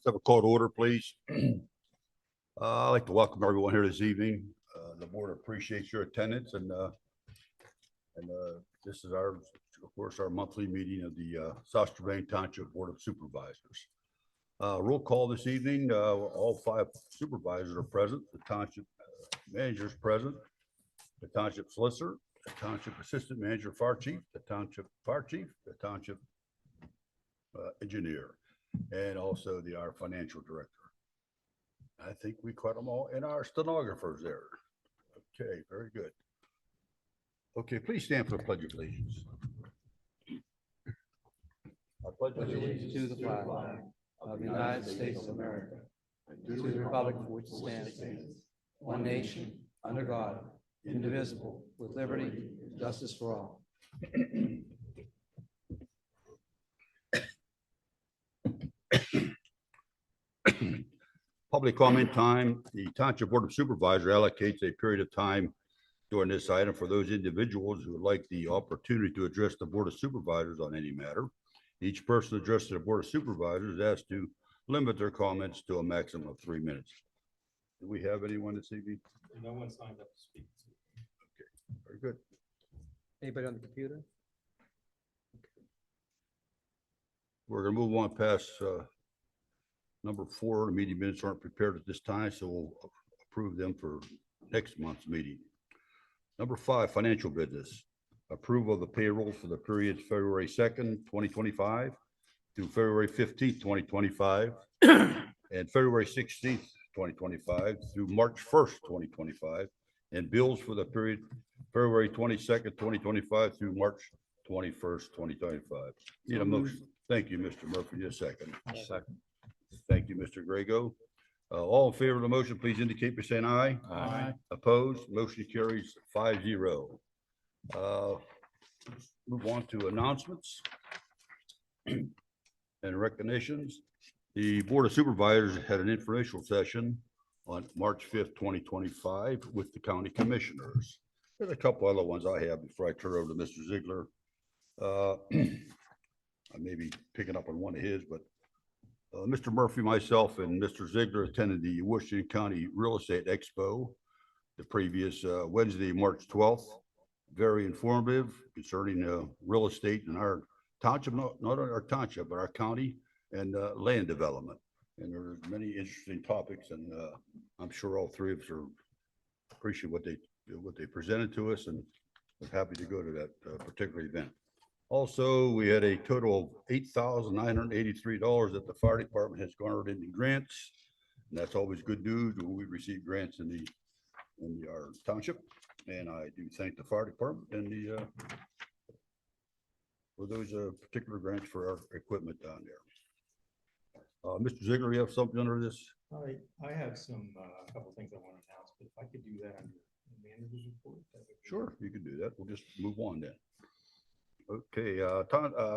Let's have a call to order, please. I'd like to welcome everyone here this evening. The board appreciates your attendance and this is our, of course, our monthly meeting of the South Strabane Township Board of Supervisors. Roll call this evening. All 5 supervisors are present. The township manager is present. The township solicitor, the township assistant manager, fire chief, the township fire chief, the township engineer, and also our financial director. I think we caught them all, and our stenographers there. Okay, very good. Okay, please stand for the Pledge of Allegiance. I pledge allegiance to the flag of the United States of America, to the republic for which it stands, one nation, under God, indivisible, with liberty and justice for all. Public comment time. The Township Board of Supervisors allocates a period of time during this item for those individuals who would like the opportunity to address the Board of Supervisors on any matter. Each person addressing the Board of Supervisors is asked to limit their comments to a maximum of 3 minutes. Do we have anyone this evening? No one signed up to speak. Okay, very good. Anybody on the computer? We're going to move on past number 4. The meeting minutes aren't prepared at this time, so we'll approve them for next month's meeting. Number 5, financial business. Approval of the payroll for the period February 2nd, 2025 through February 15th, 2025 and February 16th, 2025 through March 1st, 2025, and bills for the period February 22nd, 2025 through March 21st, 2025. Need a motion. Thank you, Mr. Murphy. Just a second. Second. Thank you, Mr. Grego. All in favor of the motion, please indicate by saying aye. Aye. Opposed? Motion carries 5-0. Move on to announcements and recognitions. The Board of Supervisors had an informational session on March 5th, 2025 with the county commissioners. There's a couple other ones I have before I turn over to Mr. Ziegler. I may be picking up on one of his, but Mr. Murphy, myself, and Mr. Ziegler attended the Washington County Real Estate Expo the previous Wednesday, March 12th. Very informative concerning real estate in our township, not our township, but our county, and land development. And there are many interesting topics, and I'm sure all 3 of us appreciate what they presented to us, and we're happy to go to that particular event. Also, we had a total of $8,983 that the fire department has garnered in grants, and that's always good news when we receive grants in our township. And I do thank the fire department and for those particular grants for our equipment down there. Mr. Ziegler, you have something under this? All right, I have a couple of things I want to announce, but if I could do that under the manager's report. Sure, you can do that. We'll just move on then. Okay,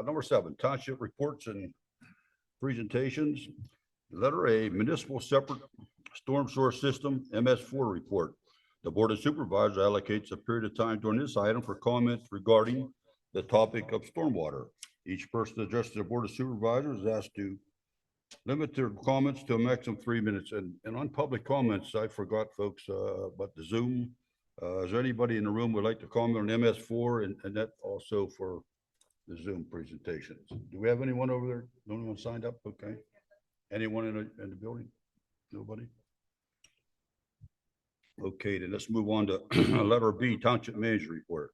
number 7, township reports and presentations. Letter A, municipal separate storm source system, MS4 report. The Board of Supervisors allocates a period of time during this item for comments regarding the topic of stormwater. Each person addressed to the Board of Supervisors is asked to limit their comments to a maximum of 3 minutes. And on public comments, I forgot, folks, about the Zoom. Is there anybody in the room who would like to comment on MS4 and that also for the Zoom presentations? Do we have anyone over there? No one signed up? Okay. Anyone in the building? Nobody? Okay, then let's move on to letter B, township manager report.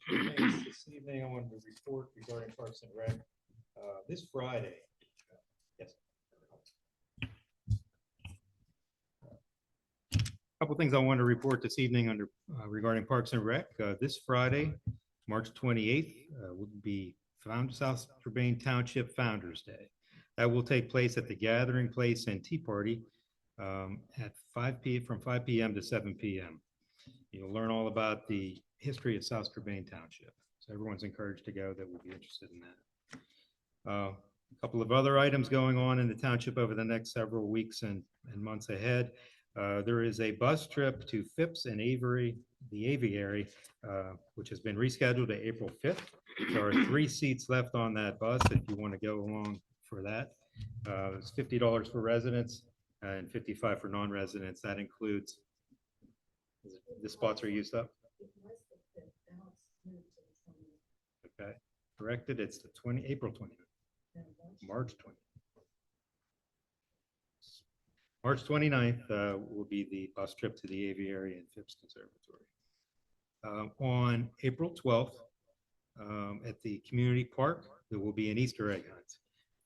This evening, I wanted to report regarding Parks and Rec. This Friday, yes. A couple things I want to report this evening under regarding Parks and Rec. This Friday, March 28th, would be South Strabane Township Founders Day. That will take place at the Gathering Place and Tea Party at 5 p.m. from 5 p.m. to 7 p.m. You'll learn all about the history of South Strabane Township. So everyone's encouraged to go that would be interested in that. A couple of other items going on in the township over the next several weeks and months ahead. There is a bus trip to Phipps and the Aviary, which has been rescheduled to April 5th. There are 3 seats left on that bus if you want to go along for that. It's $50 for residents and $55 for non-residents. That includes, the spots are used up. Okay, corrected. It's the April 20th, March 20th. March 29th will be the bus trip to the aviary and Phipps Conservatory. On April 12th, at the community park, there will be an Easter egg hunt.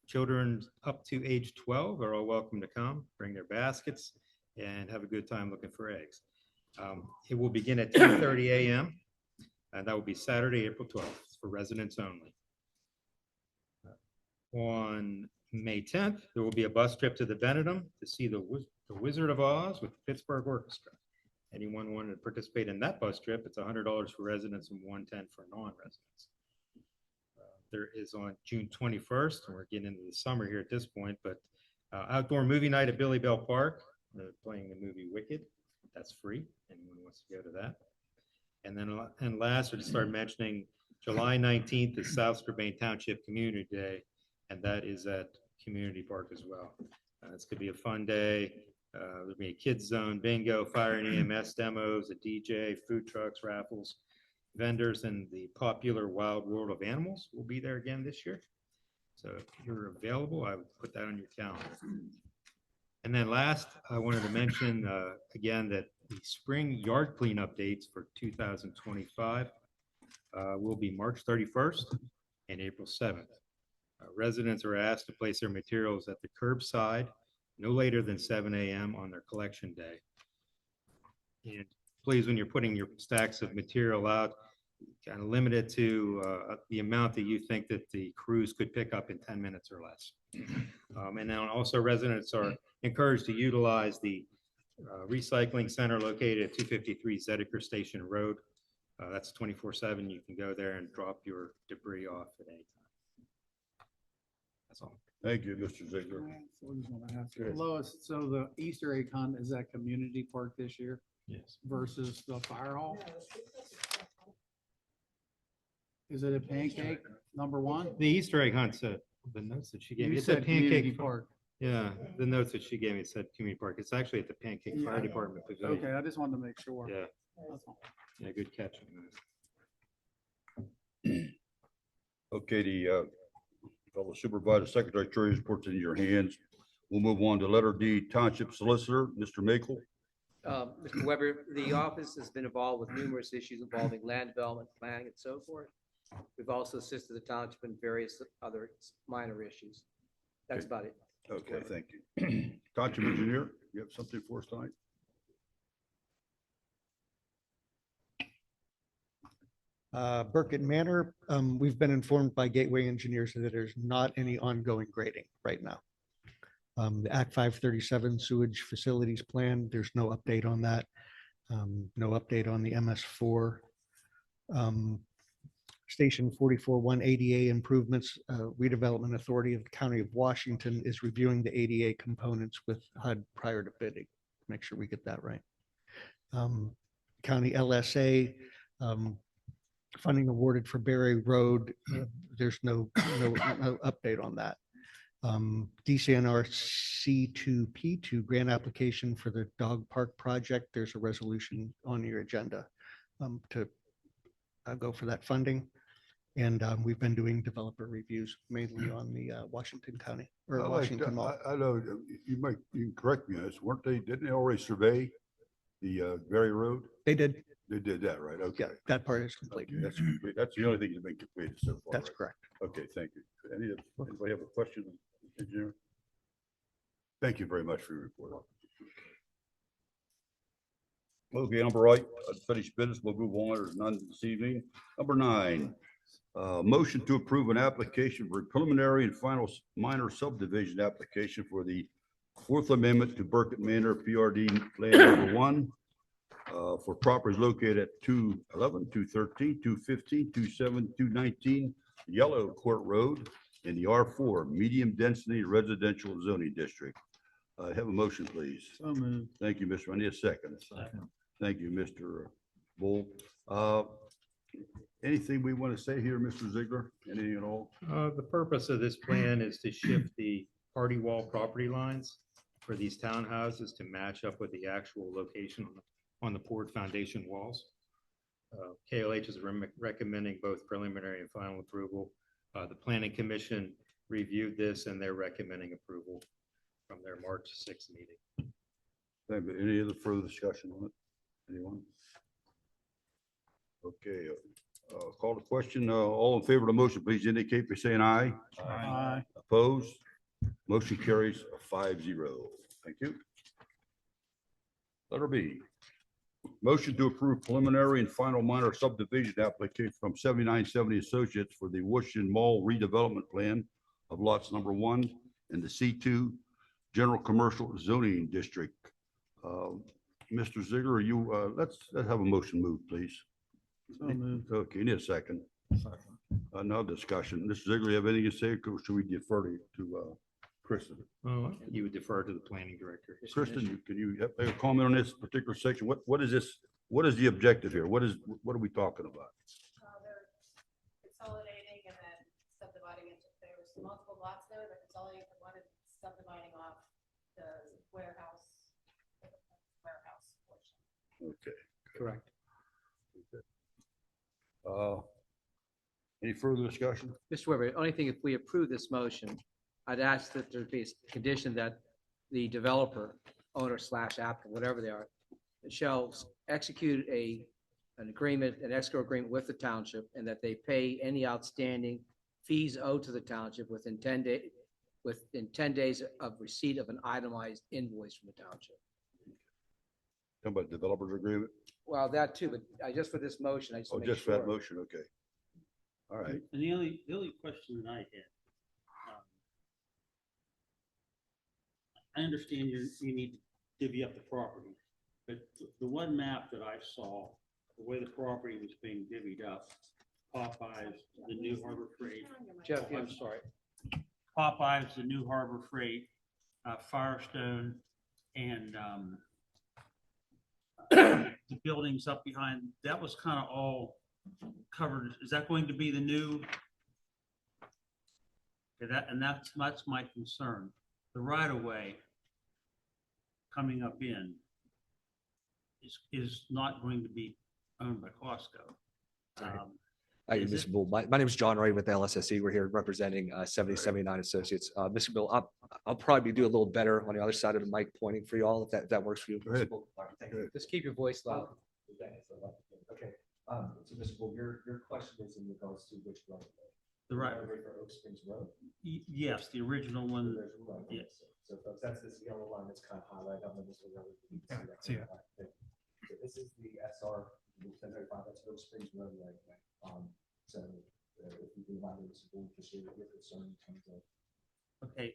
Children up to age 12 are all welcome to come, bring their baskets, and have a good time looking for eggs. It will begin at 10:30 a.m. and that will be Saturday, April 12th, for residents only. On May 10th, there will be a bus trip to the Benedum to see the Wizard of Oz with the Pittsburgh Orchestra. Anyone wanting to participate in that bus trip, it's $100 for residents and $110 for non-residents. There is on June 21st, and we're getting into the summer here at this point, but outdoor movie night at Billy Bell Park. They're playing the movie Wicked. That's free. Anyone wants to go to that. And then last, I just started mentioning July 19th is South Strabane Township Community Day, and that is at Community Park as well. It's going to be a fun day. There'll be a kids zone, bingo, fire and EMS demos, a DJ, food trucks, raffles, vendors, and the popular Wild World of Animals will be there again this year. So if you're available, I would put that on your calendar. And then last, I wanted to mention again that the spring yard cleanup dates for 2025 will be March 31st and April 7th. Residents are asked to place their materials at the curbside no later than 7 a.m. on their collection day. And please, when you're putting your stacks of material out, kind of limit it to the amount that you think that the crews could pick up in 10 minutes or less. And then also residents are encouraged to utilize the recycling center located at 253 Zediker Station Road. That's 24/7. You can go there and drop your debris off at any time. That's all. Thank you, Mr. Ziegler. Good. Lois, so the Easter egg hunt is at Community Park this year Yes. versus the fire hall? Is it a pancake, number one? The Easter egg hunt said, the notes that she gave me, You it said said Community Pancake Park. Yeah, the notes that she gave me said Community Park. It's actually at the Pancake Fire Yeah. Department Pavilion. Okay, I just wanted to make sure. Yeah, That's all. yeah, good catch. Okay, the fellow supervisor, secretary, treasury reports in your hands. We'll move on to letter D, Township Solicitor, Mr. Makel. Mr. Weber, the office has been involved with numerous issues involving land development, planning, and so forth. We've also assisted the township in various other minor issues. That's about it. Okay, thank you. Township Engineer, you have something for us tonight? Burkett Manor, we've been informed by Gateway Engineers that there's not any ongoing grading right now. The Act 537 sewage facilities plan, there's no update on that. No update on the MS4. Station 44-1 ADA improvements, Redevelopment Authority of the County of Washington is reviewing the ADA components with HUD prior to bidding. Make sure we get that right. County LSA, funding awarded for Berry Road. There's no update on that. DCNR C2P2 grant application for the dog park project. There's a resolution on your agenda to go for that funding. And we've been doing developer reviews mainly on the Washington County or Washington Mall. I know, you can correct me on this, didn't they already survey the Berry Road? They did. They did that, right? Okay. Yeah, that part is complete. Okay, that's the only thing that's been completed so far. That's right? correct. Okay, thank you. Anybody have a question, engineer? Thank you very much for your report. Okay, number 8, unfinished business. We'll move on. There's none this evening. Number 9, motion to approve an application for preliminary and final minor subdivision application for the Fourth Amendment to Burkett Manor PRD Land Number 1 for properties located at 211, 213, 215, 27, 219 Yellow Court Road in the R4 Medium Density Residential Zoning District. Have a motion, please. So moved. Thank you, Mr. I need a second. Thank you, Mr. Bull. Anything we want to say here, Mr. Ziegler? Anything at all? The purpose of this plan is to shift the party wall property lines for these townhouses to match up with the actual location on the poured foundation walls. KLH is recommending both preliminary and final approval. The Planning Commission reviewed this and they're recommending approval from their March 6th meeting. Any other further discussion on it? Anyone? Okay, call the question. All in favor of the motion, please indicate by saying aye. Aye. Opposed? Motion carries 5-0. Thank you. Letter B, motion to approve preliminary and final minor subdivision application from 7970 Associates for the Washington Mall redevelopment plan of lots number 1 in the C2 General Commercial Zoning District. Mr. Ziegler, let's have a motion moved, please. So moved. Okay, need a second. No discussion. Mr. Ziegler, you have anything to say, or should we defer to Kristen? Well, you would defer to the planning director. Kristen, can you have a comment on this particular section? What is this? What is the objective here? What are we talking about? They're consolidating and then subdividing into, there's multiple lots there, they're consolidating into one and subdividing off the warehouse portion. Okay. Correct. Any further discussion? Mr. Weber, only thing, if we approve this motion, I'd ask that there be a condition that the developer, owner slash applicant, whatever they are, shall execute an agreement, an escrow agreement with the township, and that they pay any outstanding fees owed to the township within 10 days of receipt of an itemized invoice from the township. Talking about developers agreement? Well, that too, but just for this motion, I just Oh, want to make just for that sure. motion, okay. All right. And the only question that I had, I understand you need to divvy up the property, but the one map that I saw, the way the property was being divvied up, Popeyes, the new Harbor Freight. Jeff, I'm sorry. Popeyes, the new Harbor Freight, Firestone, and the buildings up behind, that was kind of all covered. Is that going to be the new? Okay, that's my concern. The right of way coming up in is not going to be owned by Costco. Hi, Is Mr. it- Bull. My name is John Ray with LSSE. We're here representing 7079 Associates. Mr. Bill, I'll probably do a little better on the other side of the mic pointing for you all, if that works for you. Go ahead. Mr. Bull. All right, thank you. Just keep your voice loud. Okay, so Mr. Bull, your question is in regards to which road? The right, Way for Oak Springs Road? yes, the original one. There's a road. Yes. So folks, that's this yellow line that's kind of highlighted on this road. You can that see kind of line. So this is the SR 1035, that's Oak Springs Road right now. So if you can allow Mr. Bull to share your concern in terms of. Okay,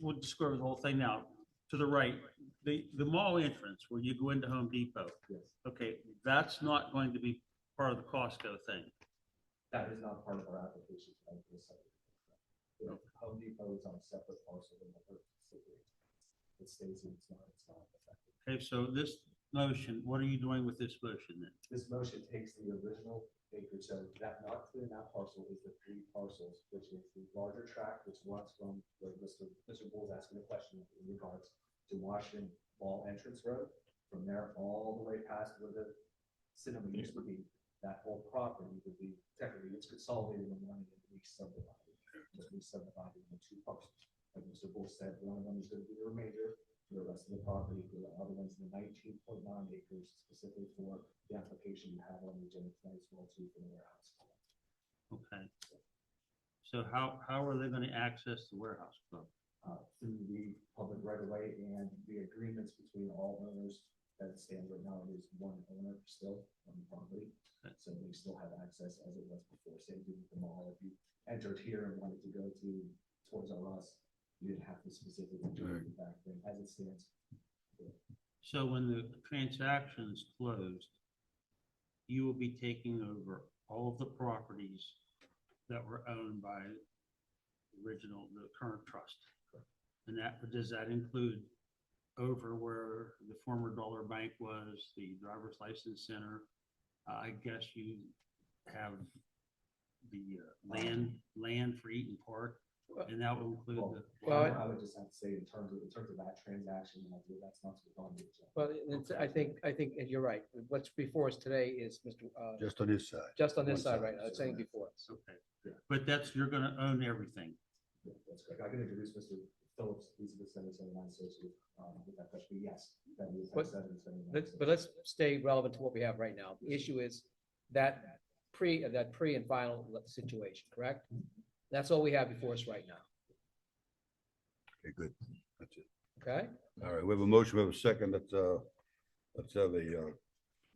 we'll describe the whole thing now. To the right, the mall entrance where you go into Home Depot. Yes. Okay, that's not going to be part of the Costco thing. That is not part of our application. Tonight for the subdivision. Home Depot is on a separate parcel than the first facility. It stays in, it's not affected. Okay, so this motion, what are you doing with this motion then? This motion takes the original acreage, so that not including that parcel is the 3 parcels, which is the larger tract, which runs from where Mr. Bull's asking a question in regards to Washington Mall Entrance Road. From there all the way past where the cinema used to be, that whole property would be technically, it's consolidated in one and re-subdivided. Just re-subdivided into 2 parcels. Like Mr. Bull said, one of them is going to be the remainder. For the rest of the property, for the other ones, the 19.9 acres specifically for the application you have on the agenda tonight as well too for the warehouse. Okay. So how are they going to access the warehouse club? Through the public right of way and the agreements between all owners that stand right now, it is one owner still on the property. So they still have access as it was before. Same thing with the mall. If you entered here and wanted to go towards our us, you didn't have to specifically do the back thing as it stands. So when the transaction is closed, you will be taking over all of the properties that were owned by the current trust. And does that include over where the former Dollar Bank was, the driver's license center, I guess you have the land for Eaton Park, and that will include the. Well, I would just have to say in terms of that transaction, that's not what's on the agenda. well, I think, and you're right. What's before us today is Mr. Just on his side. Just on this One side right now, it's saying before us. Okay, but you're gonna own everything. Yeah, that's correct. I can introduce Mr. Phillips, he's the 779 associate, with that question, but yes, that is But- 779. But let's stay relevant to what we have right now. The issue is that pre and final situation, correct? That's all we have before us right now, Okay, good. That's it. okay? All right, we have a motion, we have a second. Let's have a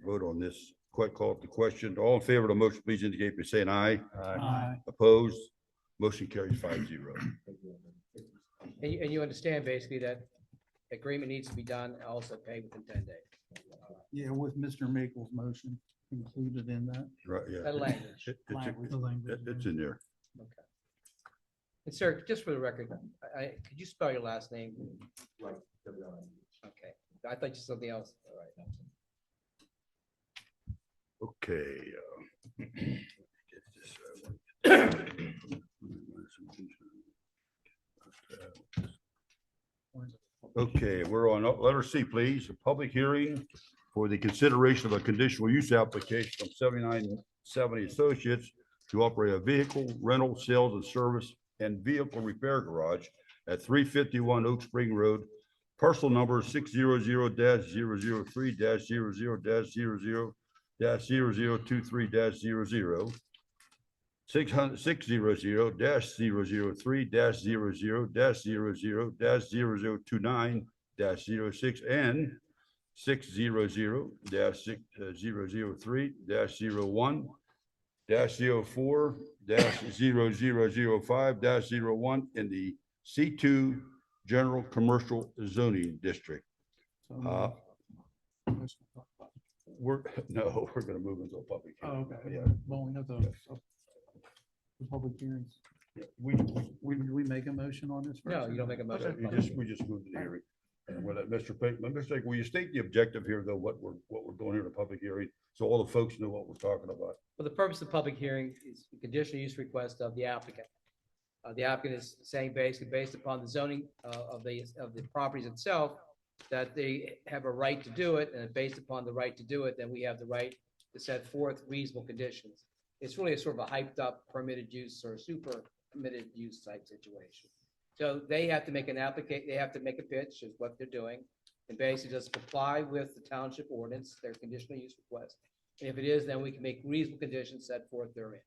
vote on this. Quite call up the question. All in favor of the motion, please indicate by saying aye. Opposed? Motion carries 5-0. And you understand basically that agreement needs to be done, and also paid within 10 days. Yeah, with Mr. Makel's motion included in that. Right, yeah. That language. It's in there. Okay. And sir, just for the record, could you spell your last name? Right. Okay, I thought you said something else. All right. Okay. Okay, we're on letter C, please. A public hearing for the consideration of a conditional use application from 7970 Associates to operate a vehicle rental, sales and service and vehicle repair garage at 351 Oak Spring Road, parcel number 600-003-00-0023-00, 600-003-00-00-0029-06 and 600-003-001-04-0005-01 in the C2 General Commercial Zoning District. We're gonna move into a public Oh, hearing. okay. Yeah. Well, we have the public hearings. We Did we make a motion on this? No, first? you don't make a motion. we just moved to the hearing. And with that, Mr. Pinkman, Mr. Pinkman, will you state the objective here, though, what we're doing here in a public hearing, so all the folks know what we're talking about? Well, the purpose of the public hearing is the conditional use request of the applicant. The applicant is saying basically based upon the zoning of the properties itself, that they have a right to do it, and based upon the right to do it, then we have the right to set forth reasonable conditions. It's really a sort of a hyped up permitted use or super permitted use type situation. So they have to make an application, they have to make a pitch is what they're doing, and basically just comply with the township ordinance, their conditional use request. And if it is, then we can make reasonable conditions set forth therein.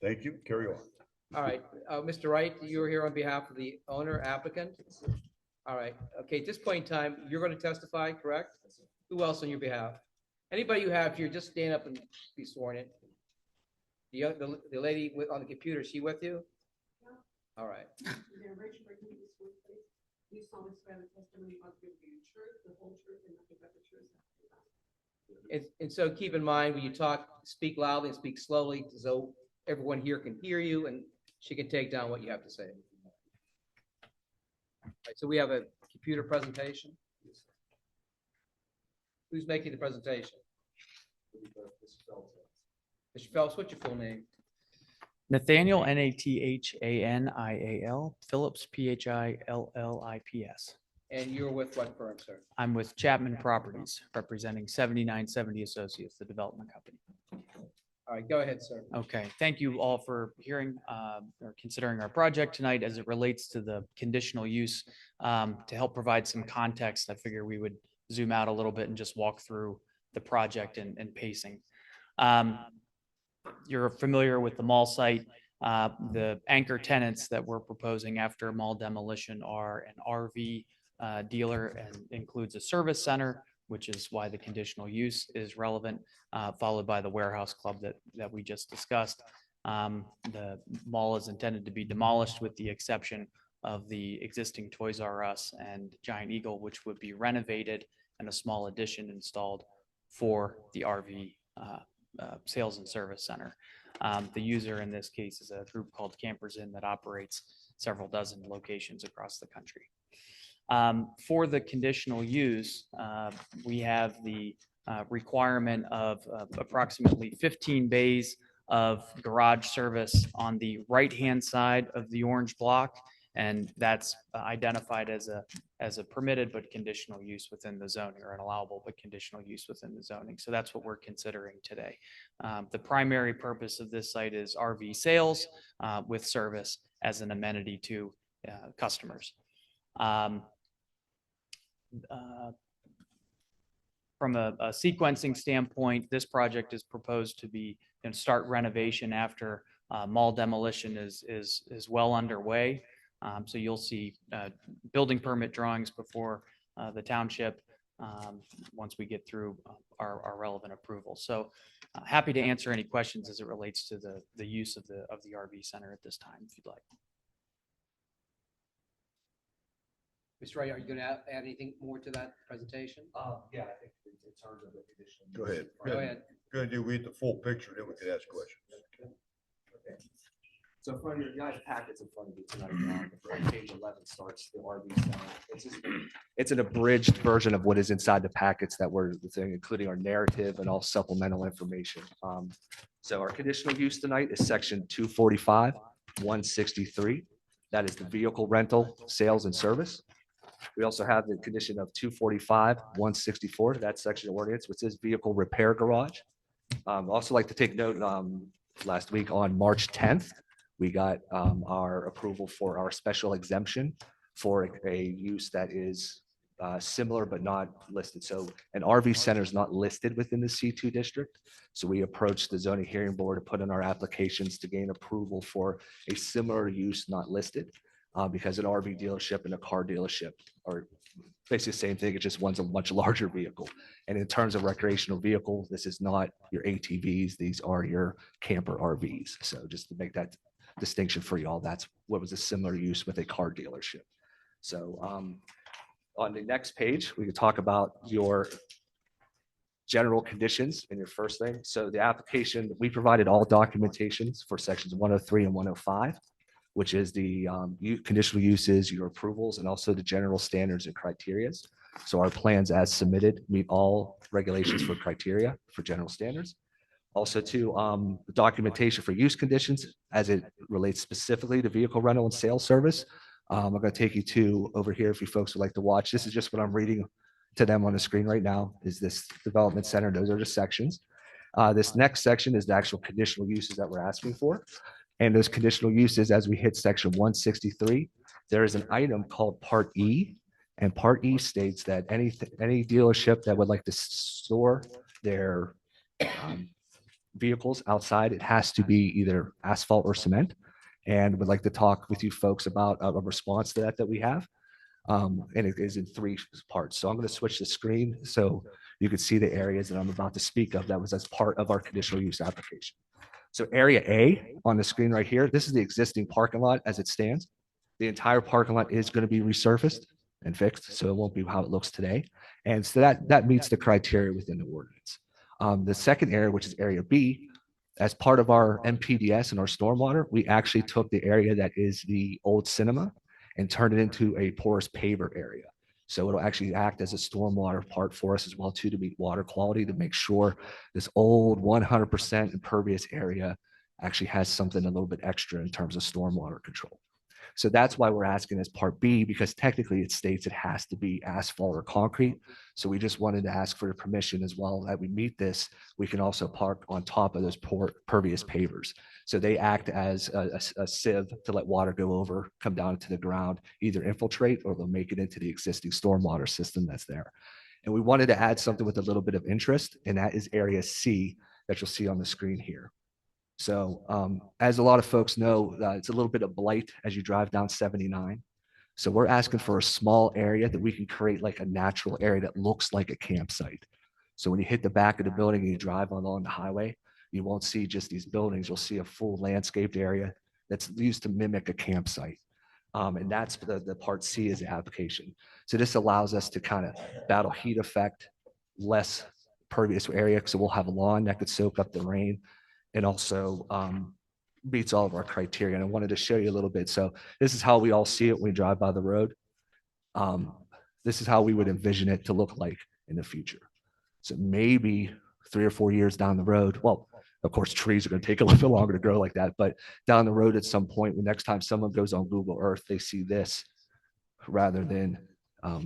Thank you. Carry on. All right, Mr. Wright, you're here on behalf of the owner applicant? All right, okay, at this point in time, you're going to testify, correct? Who else on your behalf? Anybody you have here, just stand up and be sworn in. The lady on the computer, is she with you? All right. You solemnly swear the testimony about to give you the truth, the whole truth, and nothing but the truth. And so keep in mind, when you talk, speak loudly and speak slowly, so everyone here can hear you and she can take down what you have to say. All right, so we have a computer presentation. Who's making the presentation? Mr. Phelps, what's your full name? Nathaniel, Nathanial, Phillips, Phillips. And you're with what firm, sir? I'm with Chapman Properties, representing 7970 Associates, the development company. All right, go ahead, sir. Okay, thank you all for hearing or considering our project tonight as it relates to the conditional use. To help provide some context, I figure we would zoom out a little bit and just walk through the project and pacing. You're familiar with the mall site. The anchor tenants that we're proposing after mall demolition are an RV dealer and includes a service center, which is why the conditional use is relevant, followed by the warehouse club that we just discussed. The mall is intended to be demolished with the exception of the existing Toys R Us and Giant Eagle, which would be renovated and a small addition installed for the RV sales and service center. The user in this case is a group called Campers Inn that operates several dozen locations across the country. For the conditional use, we have the requirement of approximately 15 bays of garage service on the right-hand side of the orange block. And that's identified as a permitted but conditional use within the zoning, or an allowable but conditional use within the zoning. So that's what we're considering today. The primary purpose of this site is RV sales with service as an amenity to customers. From a sequencing standpoint, this project is proposed to be and start renovation after mall demolition is well underway. So you'll see building permit drawings before the township once we get through our relevant approvals. So happy to answer any questions as it relates to the use of the RV center at this time, if you'd like. Mr. Wright, are you going to add anything more to that presentation? Yeah, I think in terms of the conditional. Go ahead. Go ahead. Gonna do, read the full picture, then we can ask questions. Okay. So in front of you guys' packets in front of you tonight, page 11 starts the RV center. It's an abridged version of what is inside the packets that we're saying, including our narrative and all supplemental information. So our conditional use tonight is section 245, 163. That is the vehicle rental, sales and service. We also have the condition of 245, 164, that section of ordinance, which is vehicle repair garage. Also like to take note, last week on March 10th, we got our approval for our special exemption for a use that is similar but not listed. So an RV center is not listed within the C2 district. So we approached the zoning hearing board to put in our applications to gain approval for a similar use not listed. Because an RV dealership and a car dealership are basically the same thing. It just one's a much larger vehicle. And in terms of recreational vehicles, this is not your ATVs. These are your camper RVs. So just to make that distinction for y'all, that's what was a similar use with a car dealership. So on the next page, we could talk about your general conditions in your first thing. So the application, we provided all documentations for sections 103 and 105. Which is the conditional uses, your approvals, and also the general standards and criterias. So our plans as submitted meet all regulations for criteria for general standards. Also to the documentation for use conditions as it relates specifically to vehicle rental and sales service. I'm going to take you to over here if you folks would like to watch. This is just what I'm reading to them on the screen right now is this development center. Those are the sections. This next section is the actual conditional uses that we're asking for. And those conditional uses, as we hit section 163, there is an item called Part E. And Part E states that any dealership that would like to store their vehicles outside, it has to be either asphalt or cement. And would like to talk with you folks about a response to that we have. And it is in 3 parts. So I'm going to switch the screen so you can see the areas that I'm about to speak of that was as part of our conditional use application. So area A on the screen right here, this is the existing parking lot as it stands. The entire parking lot is going to be resurfaced and fixed, so it won't be how it looks today. And so that meets the criteria within the ordinance. The second area, which is area B, as part of our MPDS and our stormwater, we actually took the area that is the old cinema and turned it into a porous paver area. So it'll actually act as a stormwater part for us as well too, to meet water quality, to make sure this old 100% impervious area actually has something a little bit extra in terms of stormwater control. So that's why we're asking as part B, because technically it states it has to be asphalt or concrete. So we just wanted to ask for the permission as well that we meet this. We can also park on top of those pervious pavers. So they act as a sieve to let water go over, come down to the ground, either infiltrate or they'll make it into the existing stormwater system that's there. And we wanted to add something with a little bit of interest, and that is area C that you'll see on the screen here. So as a lot of folks know, it's a little bit of blight as you drive down 79. So we're asking for a small area that we can create like a natural area that looks like a campsite. So when you hit the back of the building and you drive along the highway, you won't see just these buildings. You'll see a full landscaped area that's used to mimic a campsite. And that's the part C is the application. So this allows us to kind of battle heat effect, less pervious area. So we'll have a lawn that could soak up the rain. And also meets all of our criteria. And I wanted to show you a little bit. So this is how we all see it when we drive by the road. this is how we would envision it to look like in the future. So maybe 3 or 4 years down the road, well, of course, trees are going to take a little bit longer to grow like that, but down the road at some point, the next time someone goes on Google Earth, they see this rather than a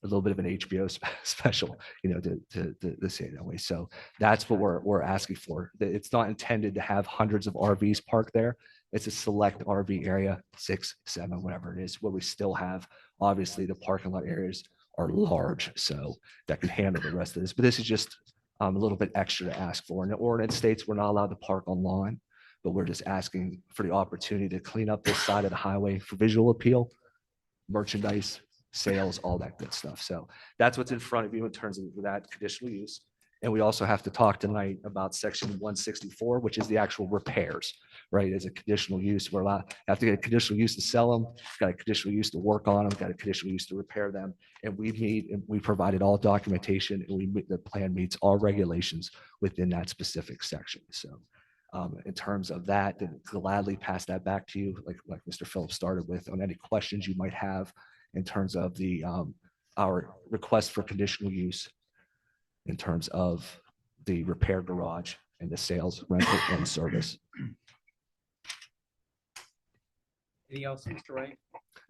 little bit of an HBO special, to say it that way. So that's what we're asking for. It's not intended to have hundreds of RVs parked there. It's a select RV area, 6, 7, whatever it is, where we still have, obviously, the parking lot areas are large, so that can handle the rest of this. But this is just a little bit extra to ask for. And the ordinance states we're not allowed to park on lawn, but we're just asking for the opportunity to clean up this side of the highway for visual appeal, merchandise, sales, all that good stuff. So that's what's in front of you in terms of that conditional use. And we also have to talk tonight about section 164, which is the actual repairs, right? As a conditional use, we're allowed, have to get a conditional use to sell them, got a conditional use to work on them, got a conditional use to repair them. And we provided all documentation, and the plan meets all regulations within that specific section. So in terms of that, then gladly pass that back to you, like Mr. Phillips started with, on any questions you might have in terms of our request for conditional use, in terms of the repair garage and the sales, rental, and service. Anything else, Mr. Ray?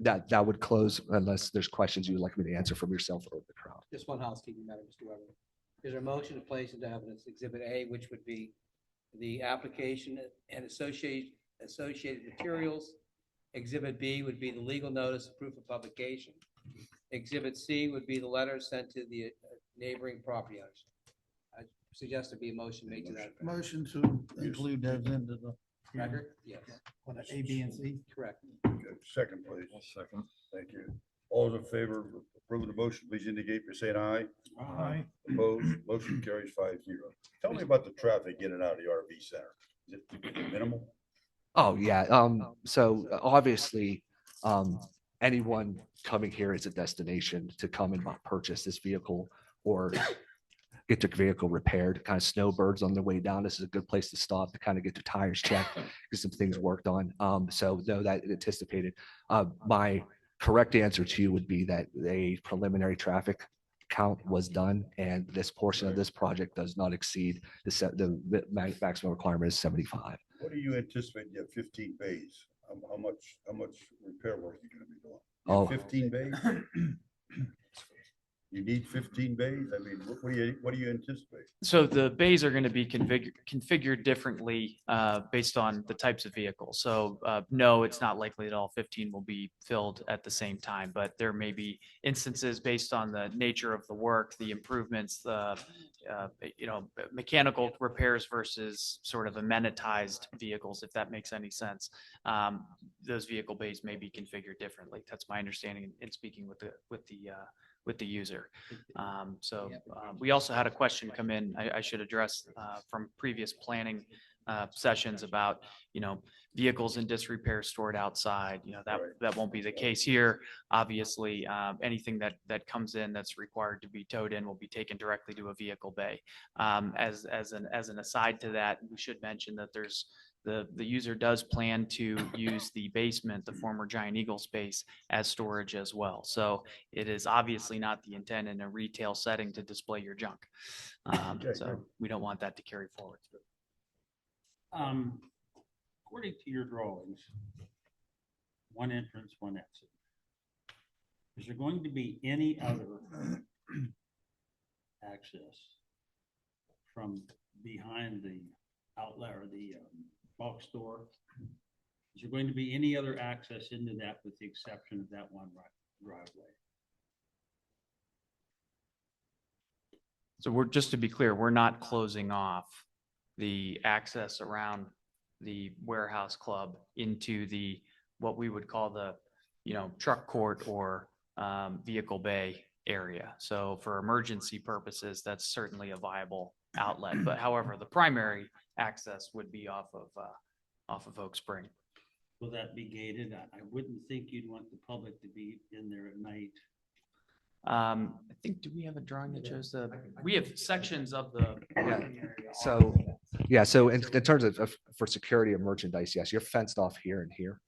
That would close unless there's questions you'd like me to answer from yourself or the crowd. Just one housekeeping matter, Mr. Weber. Is there a motion to place into evidence Exhibit A, which would be the application and associated materials? Exhibit B would be the legal notice of proof of publication. Exhibit C would be the letter sent to the neighboring property owners. I suggest there be a motion made to that effect. Motion to include those into the Record? Yes, what, A, B, and C? correct. Okay, second, please. Second. Thank you. All those in favor of approving the motion, please indicate by saying aye. Aye. Opposed, motion carries 5-0. Tell me about the traffic in and out of the RV center. Is it minimal? Oh, yeah. So obviously, anyone coming here as a destination to come and purchase this vehicle or get their vehicle repaired, kind of snowbirds on their way down, this is a good place to stop to kind of get their tires checked, get some things worked on. So no, that anticipated. My correct answer to you would be that a preliminary traffic count was done, and this portion of this project does not exceed the maximum requirement is 75. What do you anticipate? You have 15 bays. How much repair work are you gonna be doing? You have Oh. 15 bays? You need 15 bays? I mean, what do you anticipate? So the bays are going to be configured differently based on the types of vehicles. So no, it's not likely that all 15 will be filled at the same time, but there may be instances based on the nature of the work, the improvements, the mechanical repairs versus sort of amenitized vehicles, if that makes any sense. Those vehicle bays may be configured differently. That's my understanding in speaking with the user. We also had a question come in, I should address from previous planning sessions about, vehicles in disrepair stored outside, that won't be the case here. Obviously, anything that comes in that's required to be towed in will be taken directly to a vehicle bay. As an aside to that, we should mention that the user does plan to use the basement, the former Giant Eagle space, as storage as well. So it is obviously not the intent in a retail setting to display your junk. So we don't want that to carry forward. According to your drawings, one entrance, one exit. Is there going to be any other access from behind the outlet or the bulk store? Is there going to be any other access into that with the exception of that one driveway? So just to be clear, we're not closing off the access around the warehouse club into what we would call the, truck court or vehicle bay area. So for emergency purposes, that's certainly a viable outlet. But however, the primary access would be off of Oak Spring. Will that be gated? I wouldn't think you'd want the public to be in there at night. I think, do we have a drawing that shows we have sections of the. So in terms of for security of merchandise, yes, you're fenced off here and here.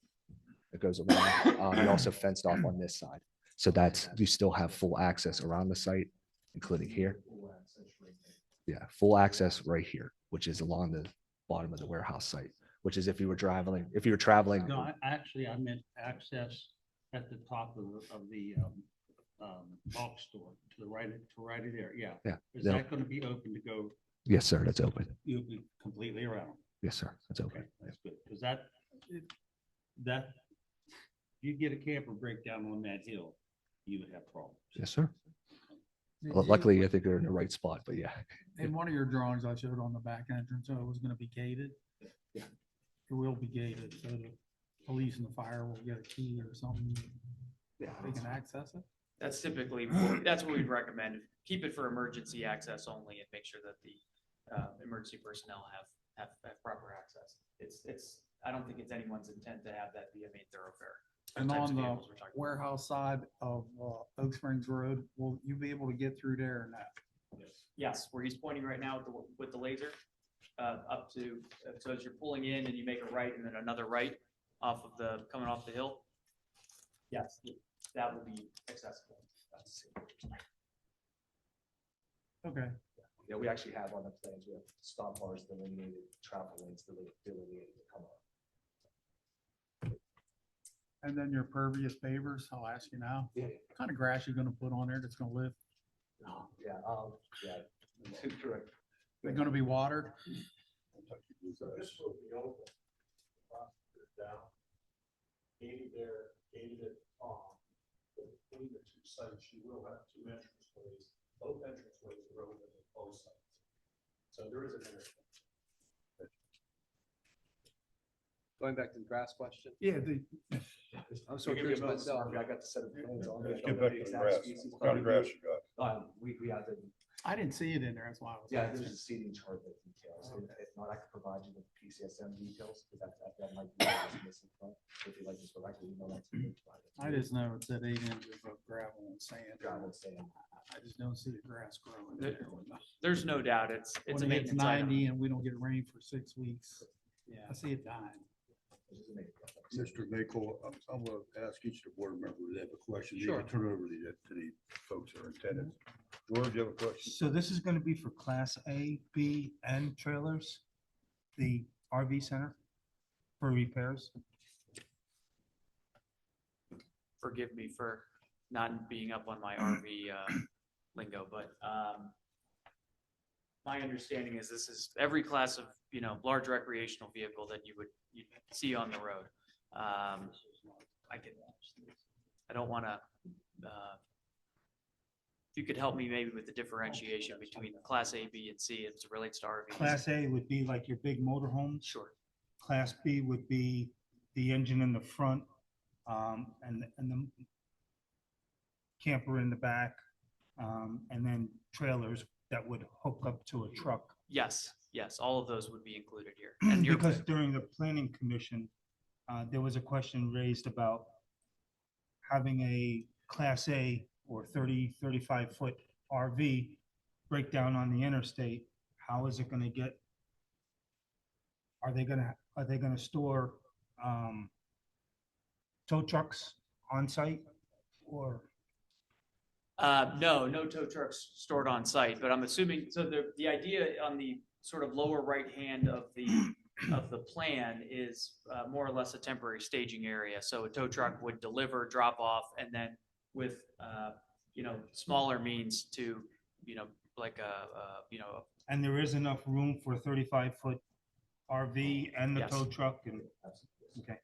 It goes around. You're also fenced off on this side. So that's, you still have full access around the site, including here. Yeah, full access right here, which is along the bottom of the warehouse site, which is if you were traveling, No, I meant access at the top of the bulk store to the right, of there, yeah. Yeah, Is that'll- that gonna be open to go, Yes, sir, that's open. you'll be completely around? Yes, sir, that's Okay, open. that's good, because that, you get a camper breakdown on that hill, you would have problems. Yes, sir. Did Well, you- luckily, I think they're in the right spot, but yeah. In one of your drawings, I showed on the back entrance, so it was gonna be gated. Yeah. It will be gated, so the police and the fire will get a key or something. Yeah. They can access it. That's typically, that's what we'd recommend. Keep it for emergency access only and make sure that the emergency personnel have proper access. I don't think it's anyone's intent to have that be a main thoroughfare. The And types on of the vehicles we're talking about. warehouse side of Oak Springs Road, will you be able to get through there or not? Yes, where he's pointing right now with the laser, up to, so as you're pulling in and you make a right and then another right coming off the hill. Yes, that will be accessible. Okay. Yeah, we actually have on the plans, we have stop bars delineated, travel lanes delineated to come up. And then your pervious pavers, I'll ask you now. Yeah. What kind of grass you gonna put on there that's gonna live? Yeah, yeah. Correct. They're gonna be watered? So this will be open. Down. Gated there, gated at top. But between the two sites, you will have two entrance ways. Both entrance ways are open at both sites. So there is an intersection. Going back to the grass question. Yeah, I'm so curious myself. I got to set the plans on. Let's get back to the grass. What kind of grass you got? We have the, I didn't see it in there, that's why I was. yeah, asking. there's a seating chart that details. If not, I could provide you with PCSM details, because that might be what's missing from. If you'd like to directly email that to me. I just know it said 8 inches of gravel and sand. Gravel, sand. I just don't see the grass growing There- there. There's no doubt it's a When it gets maintenance item. 90 and we don't get rain for 6 weeks, Yeah. I see it dying. Mr. Nickel, I'm going to ask each of the board members if they have a question. You Sure. can turn it over to the folks that are intended. George, you have a question? So this is going to be for Class A, B, and trailers, the RV center for repairs? Forgive me for not being up on my RV lingo, but my understanding is this is every class of, large recreational vehicle that you'd see on the road. I don't want to, if you could help me maybe with the differentiation between Class A, B, and C as it relates to RVs. Class A would be like your big motorhomes. Sure. Class B would be the engine in the front, and the camper in the back, and then trailers that would hook up to a truck. Yes, all of those would be included here. And you're, Because during the planning commission, there was a question raised about having a Class A or 35-foot RV break down on the interstate. How is it gonna get? Are they gonna store tow trucks on site or? no tow trucks stored on site, but I'm assuming, so the idea on the sort of lower right hand of the plan is more or less a temporary staging area. So a tow truck would deliver, drop off, and then with, smaller means to, like And there is enough room for a 35-foot RV and the Yes. tow truck and, okay.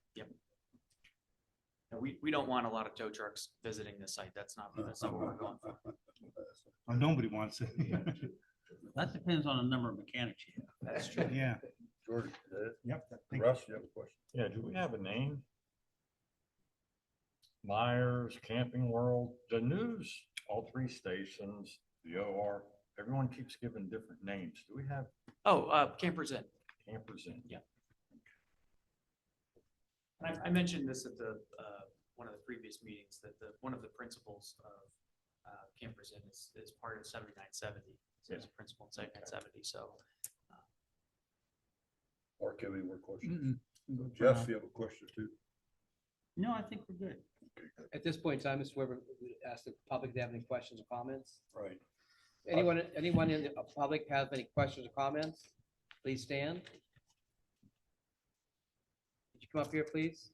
we don't want a lot of tow trucks visiting the site. That's not what we're going for. Well, nobody wants it. That depends on the number of mechanics you have. That's true. Yeah. George, is that it? Yep. Thank you. Russ, you have a question? Yeah, do we have a name? Myers, Camping World, the news, all three stations, the OR, everyone keeps giving different names. Do we have Campers Inn. Campers in? Yeah. And I mentioned this at the, one of the previous meetings, that one of the principles of Campers Inn is part of 7970. So it's a principle in 7970, so. Mark, have any more questions? Mm-mm. Jeff, you have a question too? No, I think we're good. At this point in time, Mr. Weber, we ask the public to have any questions or comments. Right. Anyone in the public have any questions or comments? Please stand. Could you come up here, please?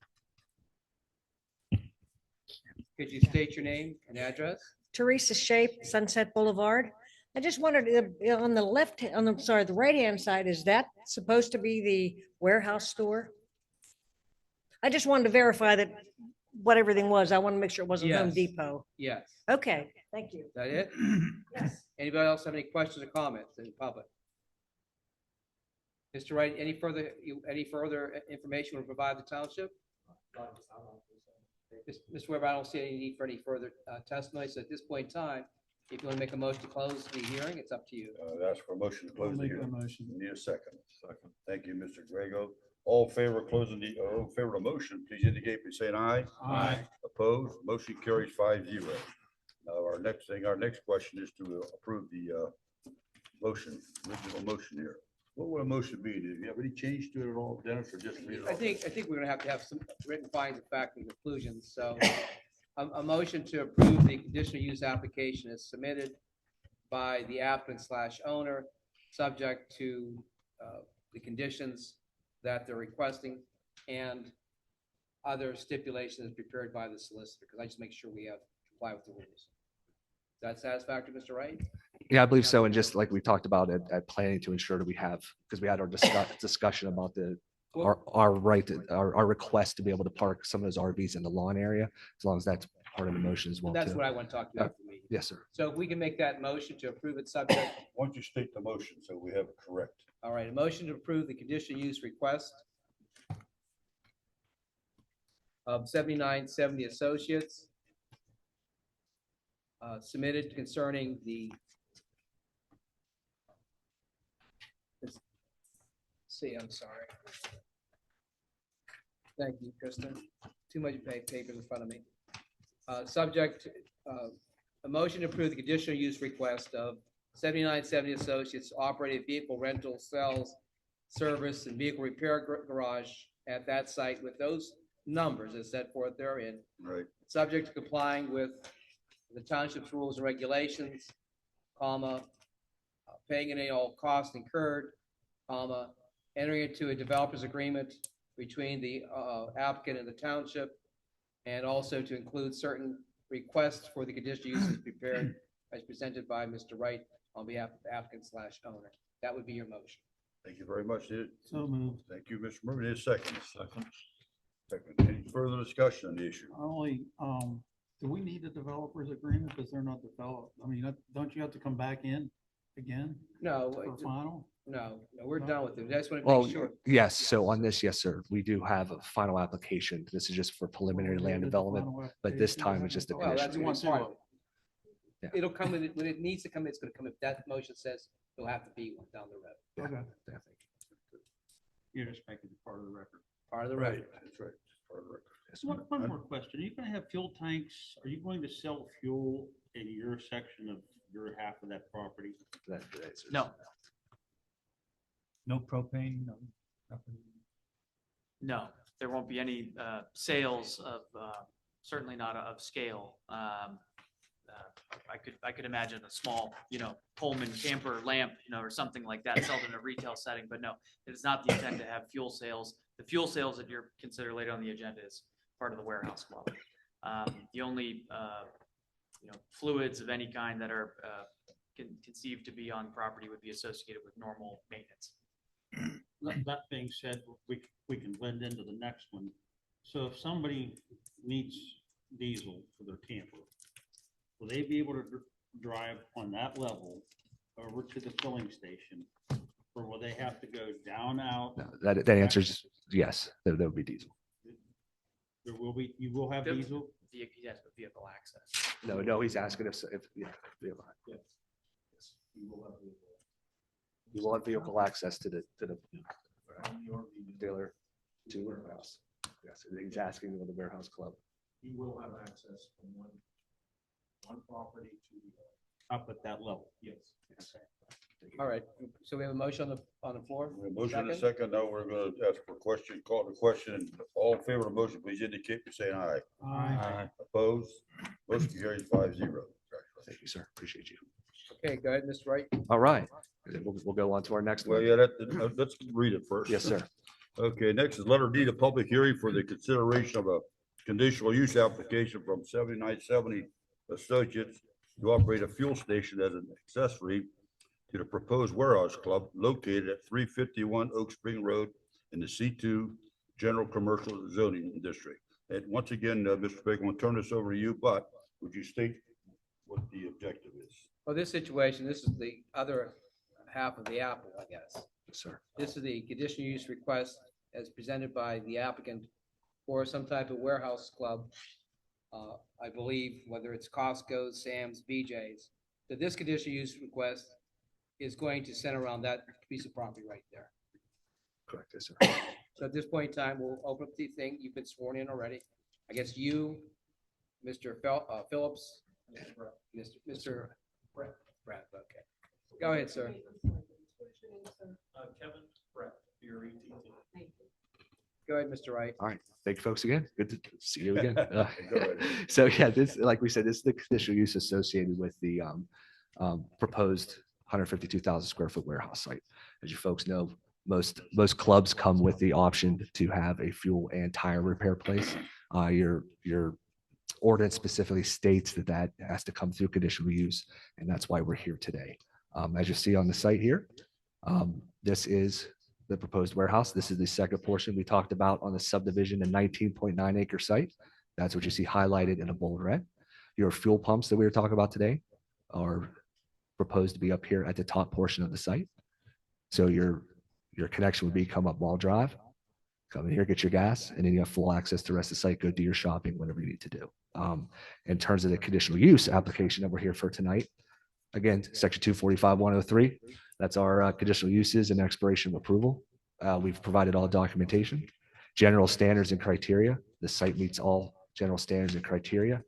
Could you state your name and address? Teresa Shape, Sunset Boulevard. I just wondered, on the left, the right-hand side, is that supposed to be the warehouse store? I just wanted to verify that what everything was. I want to make sure it wasn't Home Yes. Depot. Yes. Okay, thank you. Is that it? Yes. Anybody else have any questions or comments in public? Mr. Wright, any further information will provide the township? Mr. Weber, I don't see any need for any further testimony. So at this point in time, if you want to make a motion to close the hearing, it's up to you. Ask for a motion to I'll close the make that hearing. motion. Need a second. Second. Thank you, Mr. Grego. All in favor of closing all in favor of the motion, please indicate by saying aye. Aye. Opposed, motion carries 5-0. Now, our next question is to approve the original motion here. What would a motion be? Do you have any change to it at all, Dennis, or just read it I off? think we're gonna have to have some written findings of fact and conclusions. So a motion to approve the conditional use application is submitted by the applicant / owner, subject to the conditions that they're requesting and other stipulations prepared by the solicitor, because I just make sure we have comply with the rules. Is that satisfactory, Mr. Wright? Yeah, I believe so. And just like we talked about at planning to ensure that we have, because we had our discussion about our right, our request to be able to park some of those RVs in the lawn area, as long as that's part of the motion as well. That's too. what I want to talk about for me. Yes, sir. So if we can make that motion to approve it subject, Why don't you state the motion so we have it correct? all right, a motion to approve the conditional use request of 7970 Associates submitted concerning the I'm sorry. Thank you, Kristen. Too much papers in front of me. Subject, a motion to approve the conditional use request of 7970 Associates operated vehicle rental, sales, service, and vehicle repair garage at that site with those numbers as set forth therein, Right. subject to complying with the township's rules and regulations, comma, paying any all costs incurred, comma, entering into a developer's agreement between the applicant and the township, and also to include certain requests for the conditional uses prepared as presented by Mr. Wright on behalf of the applicant / owner. That would be your motion. Thank you very much. So moved. Thank you, Mr. Murphy. Need a second. Second. Any further discussion on the issue? Only, do we need a developer's agreement because they're not developed? I mean, don't you have to come back in again No, for final? no, we're done with it. I just want to Well, make sure. yes. So on this, yes, sir. We do have a final application. This is just for preliminary land development, but this time it's just a Well, that's condition. one part of it. Yeah. It'll come when it needs to come, it's gonna come. If that motion says it'll have to be one down the road. Okay. Yeah. You're just making it part of the record. Part of the record. That's right. Part of the record. Yes, One more question. Are you gonna have fuel tanks? Are you going to sell fuel in your section of your half of that property? that's- No, No propane, no, nothing. no, there won't be any sales of, certainly not of scale. I could imagine a small, Pullman camper lamp, or something like that sold in a retail setting, but no, it is not the intent to have fuel sales. The fuel sales that you're considered later on the agenda is part of the warehouse club. The only, fluids of any kind that are conceived to be on property would be associated with normal maintenance. That being said, we can blend into the next one. So if somebody needs diesel for their camper, will they be able to drive on that level over to the filling station? Or will they have to go down out? No, that answers yes. There would be diesel. You will have Yep. diesel? Yes, but vehicle access. No, he's asking if yeah, Yes. you will have vehicle access to the dealer to warehouse. Yes, he's asking with the warehouse club. You will have access from one property to the other. Up at that level? Yes. Okay. All right, so we have a motion on the floor? Motion and a Second? second. Now we're gonna ask for a question, call the question. All in favor of the motion, please indicate by saying aye. Aye. Opposed? Motion carries 5-0. Thank you, sir. Appreciate you. Okay, go ahead, Mr. Wright. All right. And then we'll go on to our next Well, one. yeah, let's read it first. Yes, sir. Okay, next is letter D, the public hearing for the consideration of a conditional use application from 7970 Associates to operate a fuel station as an accessory to the proposed warehouse club located at 351 Oak Spring Road in the C2 General Commercial Zoning District. And once again, Mr. Baker, we'll turn this over to you, but would you state what the objective is? Well, this situation, this is the other half of the apple, I guess. Yes, sir. This is the conditional use request as presented by the applicant for some type of warehouse club. I believe whether it's Costco, Sam's, BJ's. So this conditional use request is going to center around that piece of property right there. Correct. Yes, sir. So at this point in time, we'll open up the thing. You've been sworn in already. I guess you, Mr. Phillips, Mr. Brett, okay. Go ahead, sir. Kevin Brett, BRETT. Go ahead, Mr. Wright. All right. Thank you, folks, again. Good to see you again. Go ahead. So yeah, this, like we said, this is the conditional use associated with the proposed 152,000 square foot warehouse site. As you folks know, most clubs come with the option to have a fuel and tire repair place. Your ordinance specifically states that that has to come through conditional use, and that's why we're here today. As you see on the site here, this is the proposed warehouse. This is the second portion we talked about on the subdivision, a 19.9 acre site. That's what you see highlighted in a bold red. Your fuel pumps that we were talking about today are proposed to be up here at the top portion of the site. So your connection would be come up Wall Drive, come in here, get your gas, and then you have full access to the rest of the site, go do your shopping, whatever you need to do. In terms of the conditional use application that we're here for tonight, again, section 245-103, that's our conditional uses and expiration of approval. We've provided all documentation, general standards and criteria. The site meets all general standards and criteria.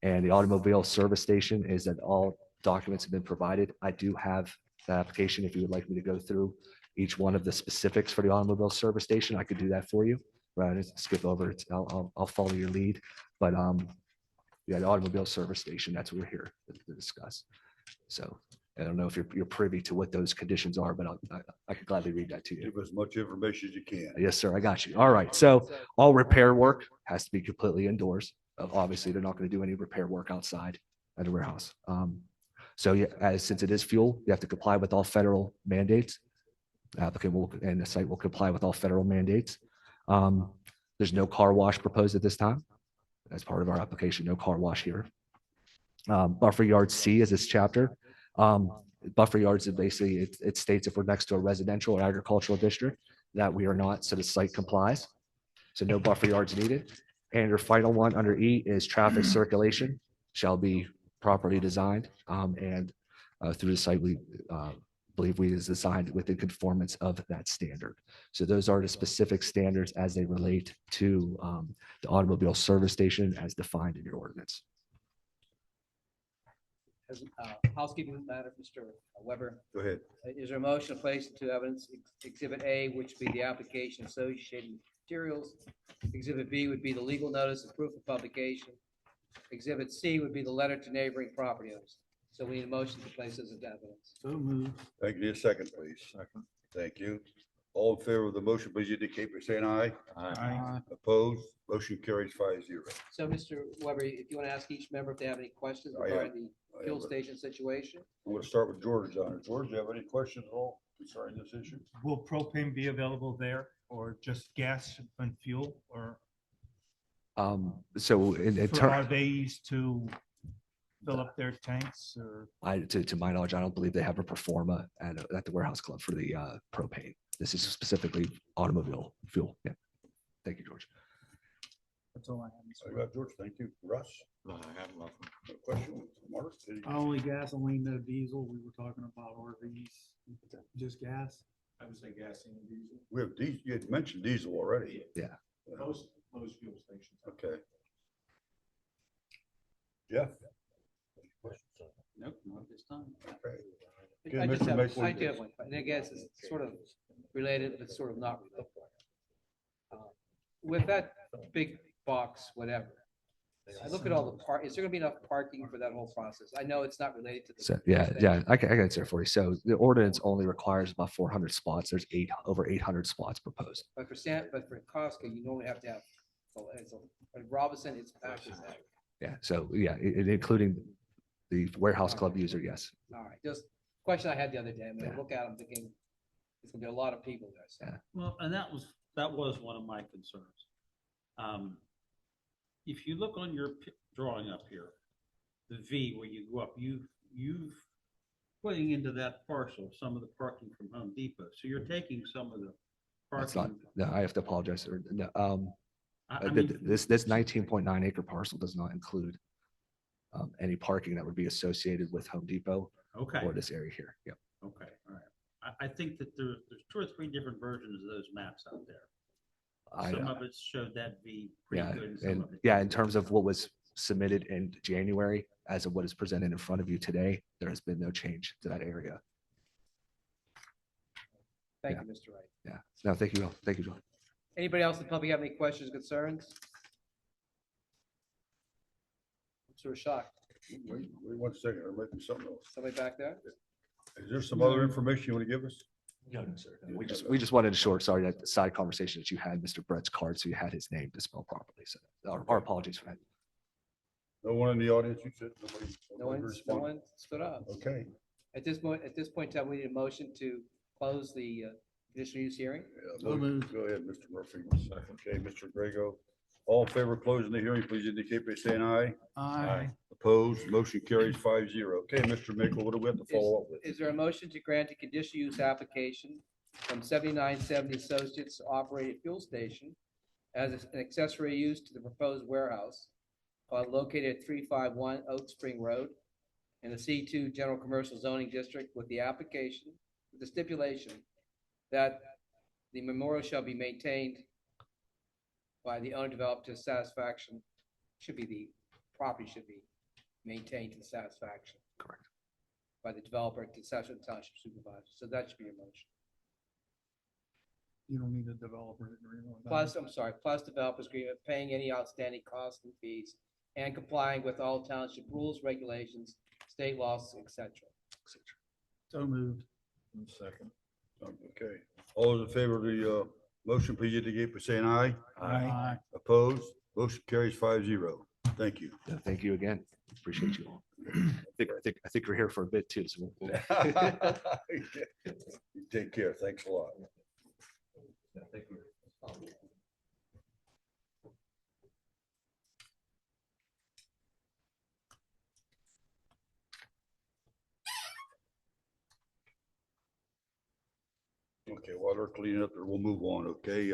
And the automobile service station is that all documents have been provided. I do have the application. If you would like me to go through each one of the specifics for the automobile service station, I could do that for you. Rather than skip over it, I'll follow your lead. But yeah, the automobile service station, that's what we're here to discuss. So I don't know if you're privy to what those conditions are, but I could gladly read that to you. Give as much information as you can. Yes, sir. I got you. All right. So all repair work has to be completely indoors. Obviously, they're not going to do any repair work outside at the warehouse. So yeah, since it is fuel, you have to comply with all federal mandates. The applicant will, and the site will comply with all federal mandates. There's no car wash proposed at this time. As part of our application, no car wash here. Buffer yard C is this chapter. Buffer yards is basically, it states if we're next to a residential or agricultural district that we are not, so the site complies. So no buffer yards needed. And your final one under E is traffic circulation shall be properly designed. And through the site, we believe we is designed within conformance of that standard. So those are the specific standards as they relate to the automobile service station as defined in your ordinance. As housekeeping matter, Mr. Weber, Go ahead. is there a motion to place into evidence Exhibit A, which would be the application associated materials? Exhibit B would be the legal notice of proof of publication. Exhibit C would be the letter to neighboring property owners. So we need a motion to place this into evidence. So moved. Thank you. Need a second, please. Second. Thank you. All in favor of the motion, please indicate by saying aye. Aye. Opposed? Motion carries 5-0. So, Mr. Weber, if you want to ask each member if they have any questions I am. regarding the fuel station situation? I'm going to start with George on it. George, do you have any questions at all concerning this issue? Will propane be available there or just gas and fuel or So in for terms, RVs to fill up their tanks or? to my knowledge, I don't believe they have a performa at the warehouse club for the propane. This is specifically automobile fuel. Yeah. Thank you, George. That's all I I have. got George. Thank you. Russ? No, I have nothing. No question? Mark? Only gasoline, no diesel. We were talking about RVs, just gas. I would say gasoline and diesel. We have diesel. You had mentioned diesel already. Yeah. Most fuel stations. Okay. Jeff? Nope, not this time. Okay. Okay, I just Mr. have, Maple, I do have one, and I guess it's sort of related, but sort of not related. With that big box, whatever, I look at all the is there gonna be enough parking for that whole process? I know it's not related to the. So, fuel yeah, station, I can answer it for you. So the ordinance only requires about 400 spots. There's over 800 spots proposed. But for Costco, you normally have to have, at Robinson, it's packed as heck. Yeah, so yeah, including the warehouse club user, yes. All right, just question I had the other day, I mean, I Yeah. look at them thinking, there's gonna be a lot of people there, so. Yeah. Well, and that was one of my concerns. If you look on your drawing up here, the V where you go up, you've putting into that parcel some of the parking from Home Depot. So you're taking some of the That's not, parking. no, I have to apologize. No, I mean, this 19.9 acre parcel does not include any parking that would be associated with Home Depot okay, or this area here. Yep. okay, all right. I think that there's 2 or 3 different versions of those maps out there. Some of it showed that V pretty Yeah, good. some and of it yeah, in didn't. terms of what was submitted in January as of what is presented in front of you today, there has been no change to that area. Thank Yeah. you, Mr. Wright. Yeah, no, thank you. Thank you, John. Anybody else in the public have any questions, concerns? I'm sort of shocked. Wait 1 second, there might be something else. Somebody back there? Is there some other information you want to give us? No, sir. We just wanted to short, sorry, that side conversation that you had, Mr. Brett's card, so you had his name to spell properly. So our apologies for that. No one in the audience, you said? No one stood up. Okay. At this point in time, we need a motion to close the conditional use hearing. Yeah, go ahead, Mr. Murphy. Okay, Mr. Grego. All in favor of closing the hearing, please indicate by saying aye. Aye. Opposed, motion carries 5-0. Okay, Mr. Mickle, what do we have to follow up with? Is there a motion to grant a conditional use application from 7970 Associates to operate a fuel station as an accessory use to the proposed warehouse located at 351 Oak Spring Road in the C2 General Commercial Zoning District with the application, with the stipulation that the memorial shall be maintained by the owner developer to satisfaction, the property should be maintained to the satisfaction. Correct. By the developer to satisfaction township supervisor. So that should be your motion. You don't need a developer's agreement. with that. Plus developers agreement, paying any outstanding costs and fees and complying with all township rules, regulations, state laws, etc. So moved. Second. Okay, all those in favor of the motion, please indicate by saying aye. Aye. Opposed, motion carries 5-0. Thank you. Yeah, thank you again. Appreciate you all. I think we're here for a bit too. So You take care. Thanks a lot. thank you. Okay, while they're cleaning up there, we'll move on, okay?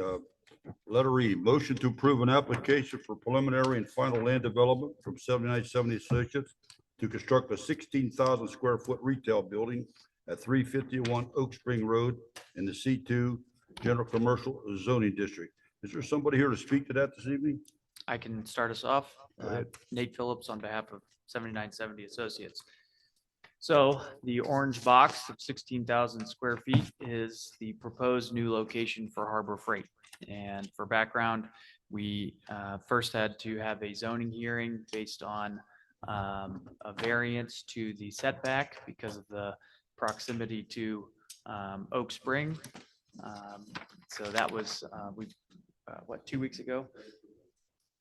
Letter E, motion to approve an application for preliminary and final land development from 7970 Associates to construct a 16,000 square foot retail building at 351 Oak Spring Road in the C2 General Commercial Zoning District. Is there somebody here to speak to that this evening? I can start us off. Go ahead. Nate Phillips on behalf of 7970 Associates. So the orange box of 16,000 square feet is the proposed new location for Harbor Freight. And for background, we first had to have a zoning hearing based on a variance to the setback because of the proximity to Oak Spring. So that was, 2 weeks ago?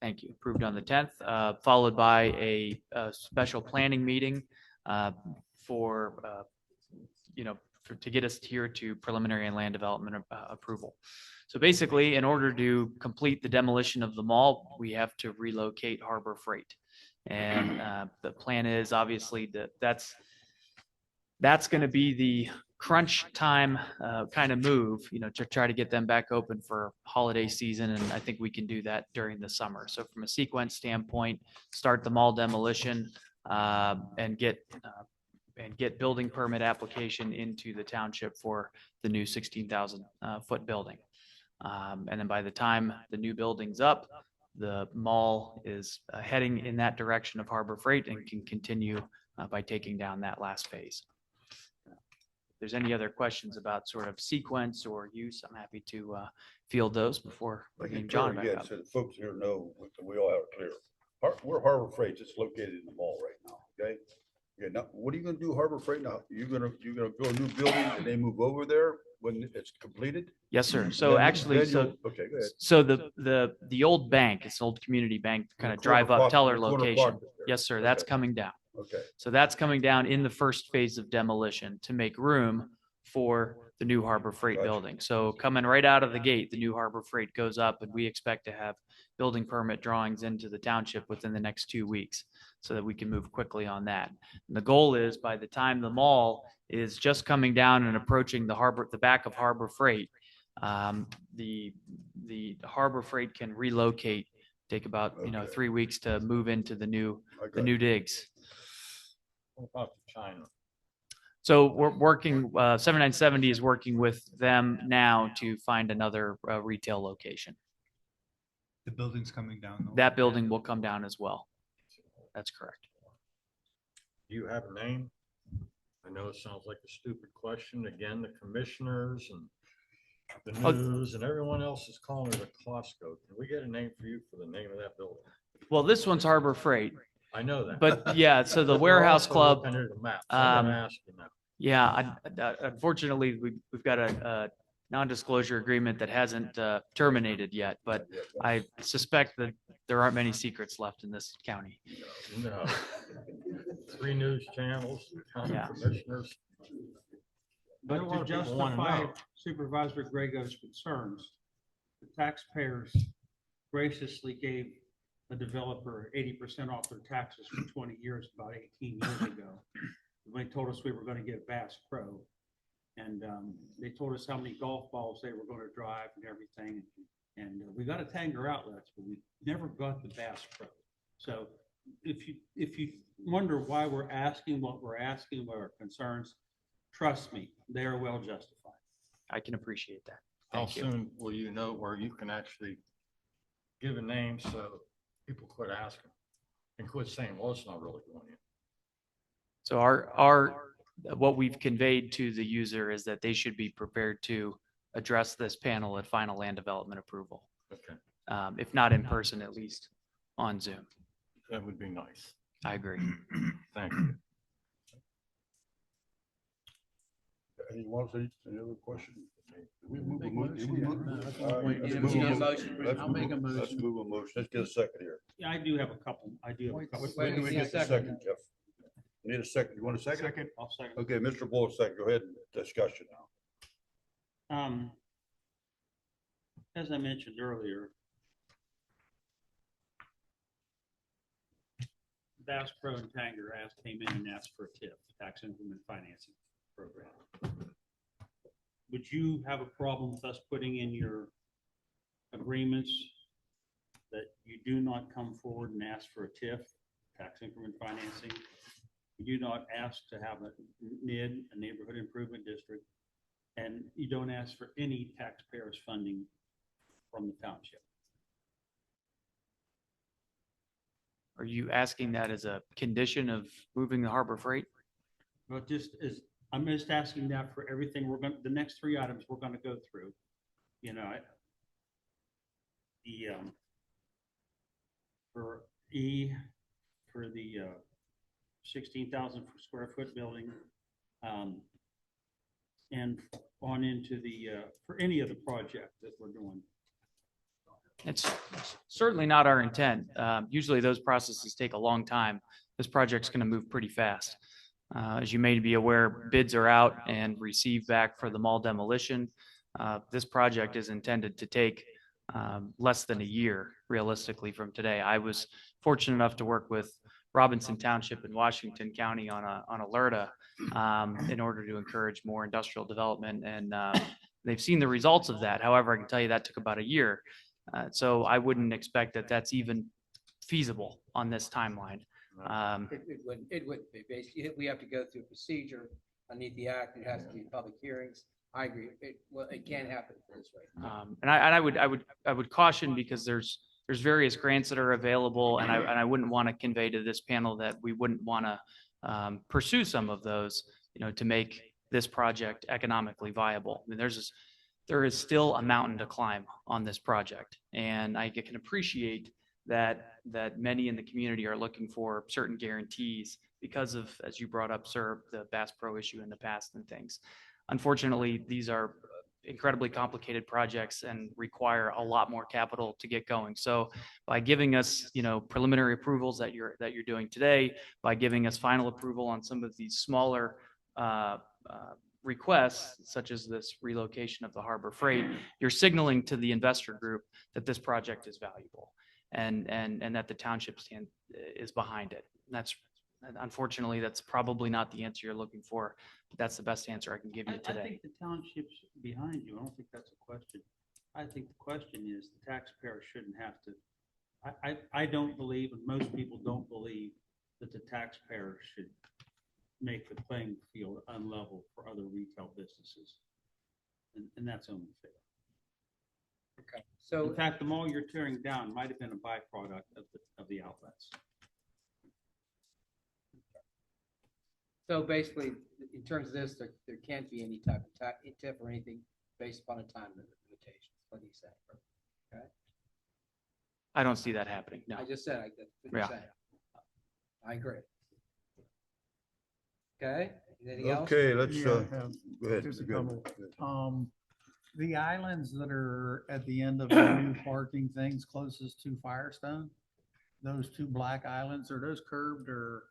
Thank you. Approved on the 10th, followed by a special planning meeting to get us here to preliminary and land development approval. So basically, in order to complete the demolition of the mall, we have to relocate Harbor Freight. And the plan is obviously that's going to be the crunch time kind of move, to try to get them back open for holiday season. And I think we can do that during the summer. So from a sequence standpoint, start the mall demolition and get building permit application into the township for the new 16,000 foot building. And then by the time the new building's up, the mall is heading in that direction of Harbor Freight and can continue by taking down that last phase. there's any other questions about sort of sequence or use, I'm happy to field those before bringing John back Again, up. so the folks here know, we all have it clear. We're Harbor Freight, it's located in the mall right now, okay? Okay, now, what are you gonna do, Harbor Freight now? You're gonna build a new building and they move over there when it's completed? Yes, sir. So Then- actually, then so you'll- Okay, go ahead. so the old bank, it's an old community bank, kind The of drive corner up teller block- the corner location. block there. Yes, sir. That's Okay. coming down. Okay, So that's coming down in the first phase of demolition to make room for the new Harbor Freight Gotcha. building. So coming right out of the gate, the new Harbor Freight goes up and we expect to have building permit drawings into the township within the next 2 weeks so that we can move quickly on that. And the goal is by the time the mall is just coming down and approaching the back of Harbor Freight, the Harbor Freight can relocate, take about, Okay. 3 weeks to move into the new I got it. digs. What about China? So we're working, 7970 is working with them now to find another retail location. The building's coming down. though. That building will come down as well. That's correct. Do you have a name? I know it sounds like a stupid question. Again, the commissioners and the Oh. news and everyone else is calling it a Costco. Can we get a name for you for the name of that building? Well, this one's Harbor Freight, I know that. but yeah, so the We're warehouse also club, looking at the map, so I'm gonna ask you now. yeah, unfortunately, we've got a non-disclosure agreement that hasn't terminated yet, but I suspect that there aren't many secrets left in this county. No. 3 news channels, county Yeah. commissioners. But A lot to of people wanna justify know. Supervisor Grego's concerns, the taxpayers graciously gave the developer 80% off their taxes for 20 years, about 18 years ago. When they told us we were going to get Bass Pro. And they told us how many golf balls they were going to drive and everything. And we got a Tanger outlets, but we never got the Bass Pro. So if you wonder why we're asking what we're asking, what our concerns, trust me, they are well justified. I can appreciate that. How Thank you. soon will you know where you can actually give a name so people quit asking and quit saying, well, it's not really going in? So what we've conveyed to the user is that they should be prepared to address this panel at final land development approval. Okay, If not in person, at least on Zoom. that would be nice. I agree. Thank you. Anyone else, any other question? We move a Make mo- motion, we yeah. move- No, that's all right, what we let's need. move We need a mo- motion. let's I'll move make a Let's motion. move a motion. Let's get a second here. Yeah, I do have a couple. I do have a couple. When do we get the second, Jeff? Need a second. You want a second? Second, I'll second. Okay, Mr. Bull, second. Go ahead and discussion now. As I mentioned earlier, Bass Pro and Tanger came in and asked for a TIF, tax increment financing program. Would you have a problem with us putting in your agreements that you do not come forward and ask for a TIF, tax increment financing? You do not ask to have a NID, a neighborhood improvement district, and you don't ask for any taxpayers funding from the township. Are you asking that as a condition of moving the Harbor Freight? But I'm just asking that for everything the next 3 items we're gonna go through. For the 16,000 square foot building, and on into for any of the project that we're doing. It's certainly not our intent. Usually those processes take a long time. This project's going to move pretty fast. As you may be aware, bids are out and received back for the mall demolition. This project is intended to take less than a year, realistically, from today. I was fortunate enough to work with Robinson Township in Washington County on Alerta in order to encourage more industrial development, and they've seen the results of that. However, I can tell you that took about a year. So I wouldn't expect that that's even feasible on this timeline. It would be, basically, we have to go through procedure underneath the act, it has to be public hearings. I agree, it can't happen this way. And I would caution, because there's various grants that are available, and I wouldn't want to convey to this panel that we wouldn't want to pursue some of those, to make this project economically viable. I mean, there is still a mountain to climb on this project. And I can appreciate that many in the community are looking for certain guarantees because of, as you brought up, sir, the Bass Pro issue in the past and things. Unfortunately, these are incredibly complicated projects and require a lot more capital to get going. So by giving us, preliminary approvals that you're doing today, by giving us final approval on some of these smaller requests, such as this relocation of the Harbor Freight, you're signaling to the investor group that this project is valuable and that the township is behind it. Unfortunately, that's probably not the answer you're looking for, but that's the best answer I can give you I today. think the township's behind you. I don't think that's a question. I think the question is the taxpayer shouldn't have to. I don't believe, and most people don't believe, that the taxpayer should make the playing field unlevel for other retail businesses. And that's only fair. Okay. So In fact, the mall you're tearing down might have been a byproduct of the outlets. So basically, in terms of this, there can't be any type of tip or anything based upon a time limitation. What do you say? Okay. I don't see that happening. No. I just said that's what you're Yeah. saying. I agree. Okay. Anything else? Okay, let's, Yeah, go I have ahead. just a Go ahead. couple. The islands that are at the end of the new parking things closest to Firestone, those two black islands, are those curved or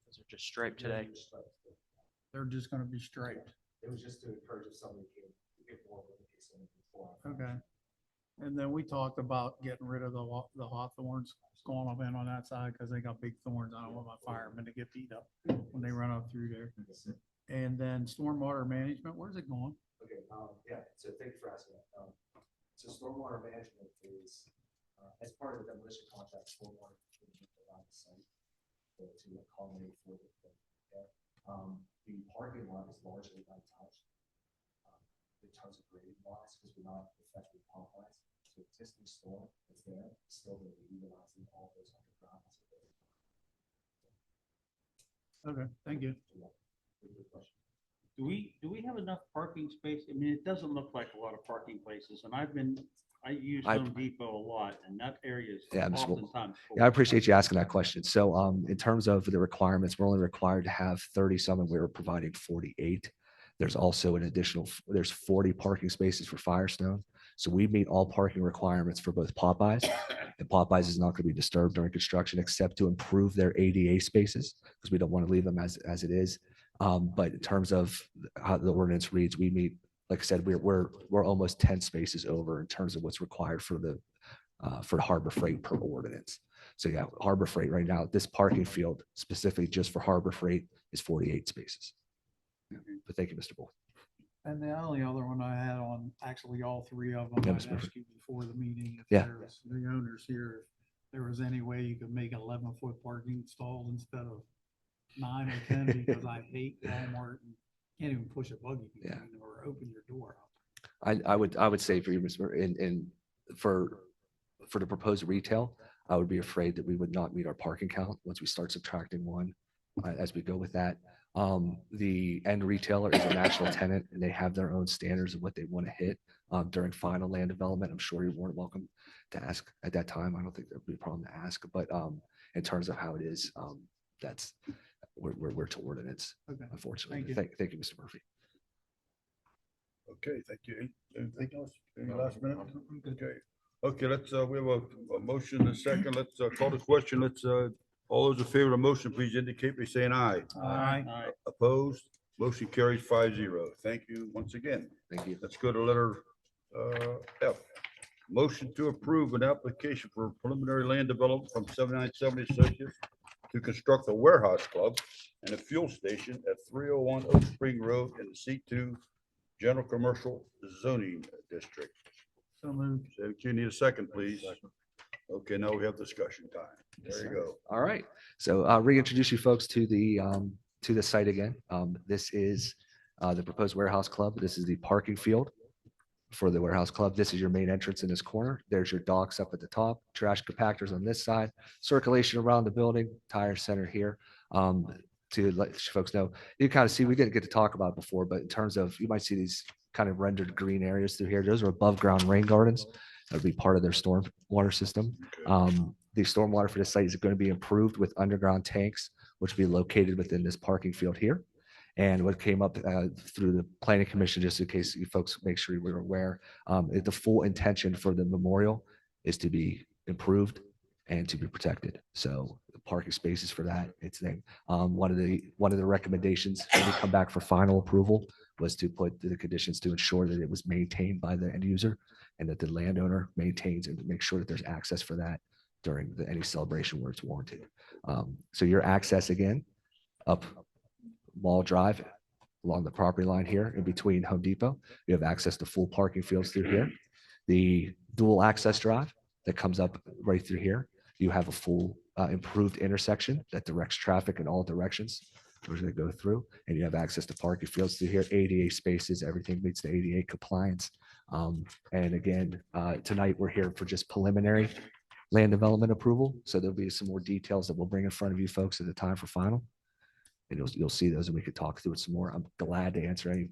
Those are just striped today. they're just gonna be straight? It was just to encourage if somebody came to get more with the case than before. Okay. And then we talked about getting rid of the hawthorns going up in on that side because they got big thorns. I don't want my firemen to get beat up when they run up through there. And then stormwater management, where's it going? Okay, yeah, so thank you for asking that. So stormwater management is, as part of the demolition contract, stormwater management around the site to accommodate for the, the parking lot is largely untouched in terms of grading wise, because we're not affecting Popeyes. So existing storm is there, still going to be utilizing all those underground. Okay, thank you. Good question. Do we have enough parking space? I mean, it doesn't look like a lot of parking places, and I use Home Depot a lot, and that area is Yeah, Mr. Wolf. oftentimes full. Yeah, I appreciate you asking that question. So in terms of the requirements, we're only required to have 30 some, and we're providing 48. There's also an additional, there's 40 parking spaces for Firestone. So we meet all parking requirements for both Popeyes, and Popeyes is not going to be disturbed during construction except to improve their ADA spaces because we don't want to leave them as it is. But in terms of how the ordinance reads, we meet, like I said, we're almost 10 spaces over in terms of what's required for the Harbor Freight per ordinance. So yeah, Harbor Freight right now, this parking field specifically just for Harbor Freight is 48 spaces. But thank you, Mr. Bull. And the only other one I had on, actually all three of them, Yeah, I Mr. Murphy. asked you before the meeting, if Yeah. there's the owners here, if there was any way you could make 11-foot parking stalls instead of 9 or 10, because I hate Walmart and can't even push a buggy Yeah. or open your door up. I would say for you, Mr. For the proposed retail, I would be afraid that we would not meet our parking count once we start subtracting one as we go with that. The end retailer is a national tenant and they have their own standards of what they want to hit during final land development. I'm sure you're more than welcome to ask at that time. I don't think there'd be a problem to ask, but in terms of how it is, that's we're to ordinance, Okay. unfortunately. Thank you. Thank you, Mr. Murphy. Okay, thank you. Anything else? Any last minute? Okay. Okay, let's, we have a motion and a second. Let's call the question. Let's, all those in favor of the motion, please indicate by saying aye. Aye. Opposed? Motion carries 5-0. Thank you once again. Thank you. Let's go to letter F. Motion to approve an application for preliminary land development from 7970 Associates to construct a warehouse club and a fuel station at 301 Oak Spring Road in the C2 General Commercial Zoning District. So moved. So you need a second, please. Okay, now we have discussion time. There you go. All right. So reintroduce you folks to the site again. This is the proposed warehouse club. This is the parking field for the warehouse club. This is your main entrance in this corner. There's your docks up at the top, trash compactors on this side, circulation around the building, tire center here. to let folks know, you kind of see, we didn't get to talk about it before, but in terms of, you might see these kind of rendered green areas through here. Those are above ground rain gardens. That would be part of their storm water system. The stormwater for this site is going to be improved with underground tanks, which will be located within this parking field here. And what came up through the planning commission, just in case you folks make sure we're aware, the full intention for the memorial is to be improved and to be protected. So the parking spaces for that, it's there. One of the recommendations when we come back for final approval was to put the conditions to ensure that it was maintained by the end user and that the landowner maintains and to make sure that there's access for that during any celebration where it's warranted. So your access again, up Mall Drive along the property line here in between Home Depot. You have access to full parking fields through here. The dual access drive that comes up right through here. You have a full improved intersection that directs traffic in all directions. We're going to go through and you have access to parking fields through here, ADA spaces, everything meets the ADA compliance. And again, tonight we're here for just preliminary land development approval. So there'll be some more details that we'll bring in front of you folks at the time for final. And you'll see those and we could talk through it some more. I'm glad to answer any,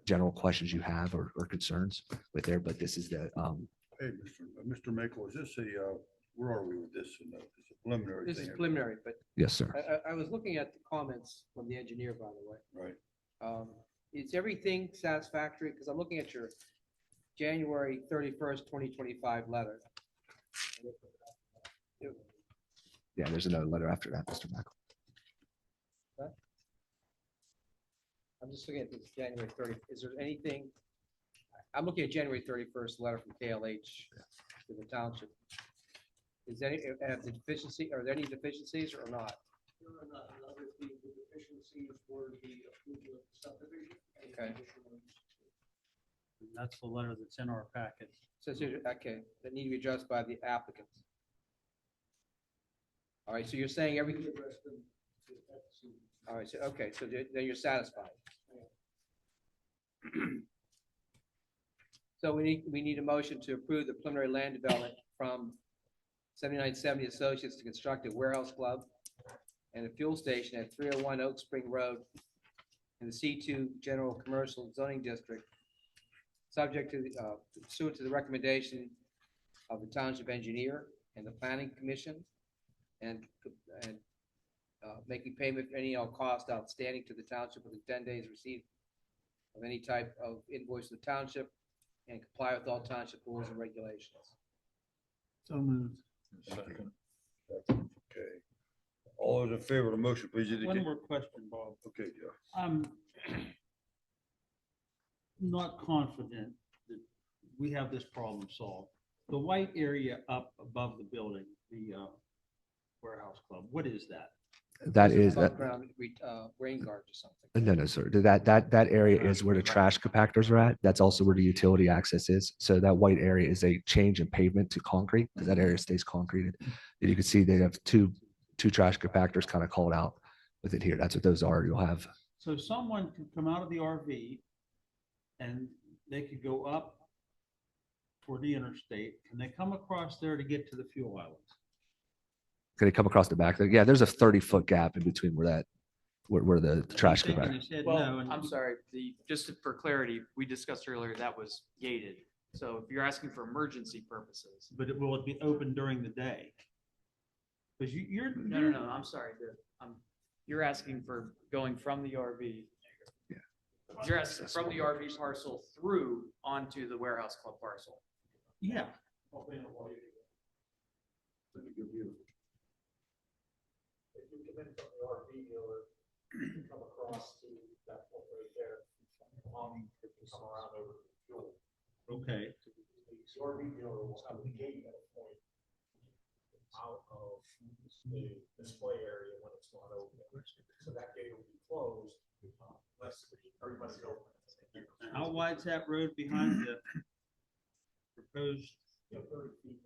general questions you have or concerns with there, but this is the, Hey, Mr. Makel, is this where are we with this? It's a preliminary This thing. is preliminary, but yes, sir. I was looking at the comments from the engineer, by the way. Right. Is everything satisfactory? Because I'm looking at your January 31st, 2025 letter. Yeah, there's another letter after that, Mr. Michael. I'm just looking at this January 30th. Is there anything? I'm looking at January 31st letter from KLH to the township. Is there any, have the deficiency, are there any deficiencies or not? There are not other deficiencies for the approval of the subdivision. Okay. And that's the letter that's in our packet. Says here, okay, that need to be addressed by the applicants. All right, so you're saying everything. All right, so, okay, so then you're satisfied. So we need a motion to approve the preliminary land development from 7970 Associates to construct a warehouse club and a fuel station at 301 Oak Spring Road in the C2 General Commercial Zoning District, subject to the pursuant to the recommendation of the township engineer and the planning commission, and making payment for any all cost outstanding to the township within 10 days receipt of any type of invoice to the township, and comply with all township rules and regulations. So moved. Second. Okay. All those in favor of the motion, please One indicate. more question, Bob. Okay, Jeff. I'm not confident that we have this problem solved. The white area up above the building, the warehouse club, what is that? That is Above that. ground, rain guards or something. No, sir. That area is where the trash compactors are at. That's also where the utility access is. So that white area is a change in pavement to concrete because that area stays concreted. And you can see they have two trash compactors kind of called out with it here. That's what those are. You'll have. So someone could come out of the RV and they could go up toward the interstate and they come across there to get to the fuel islands. Can they come across the back? Yeah, there's a 30-foot gap in between where the trash Thinking compactor. you said Well, no, and I'm sorry, just for clarity, we discussed earlier that was gated. So if you're asking for emergency purposes. But will it be open during the day? Because you're. No, I'm sorry. You're asking for going from the RV. Yeah. You're asking from the RV parcel through onto the warehouse club parcel. Yeah. If you come in from the RV dealer, you come across to that point right there, if you come around over to the fuel. Okay. The RV dealer will have the gate at a point out of the display area when it's not open. So that gate will be closed unless everybody's open. How wide's that road behind the proposed? 30 feet.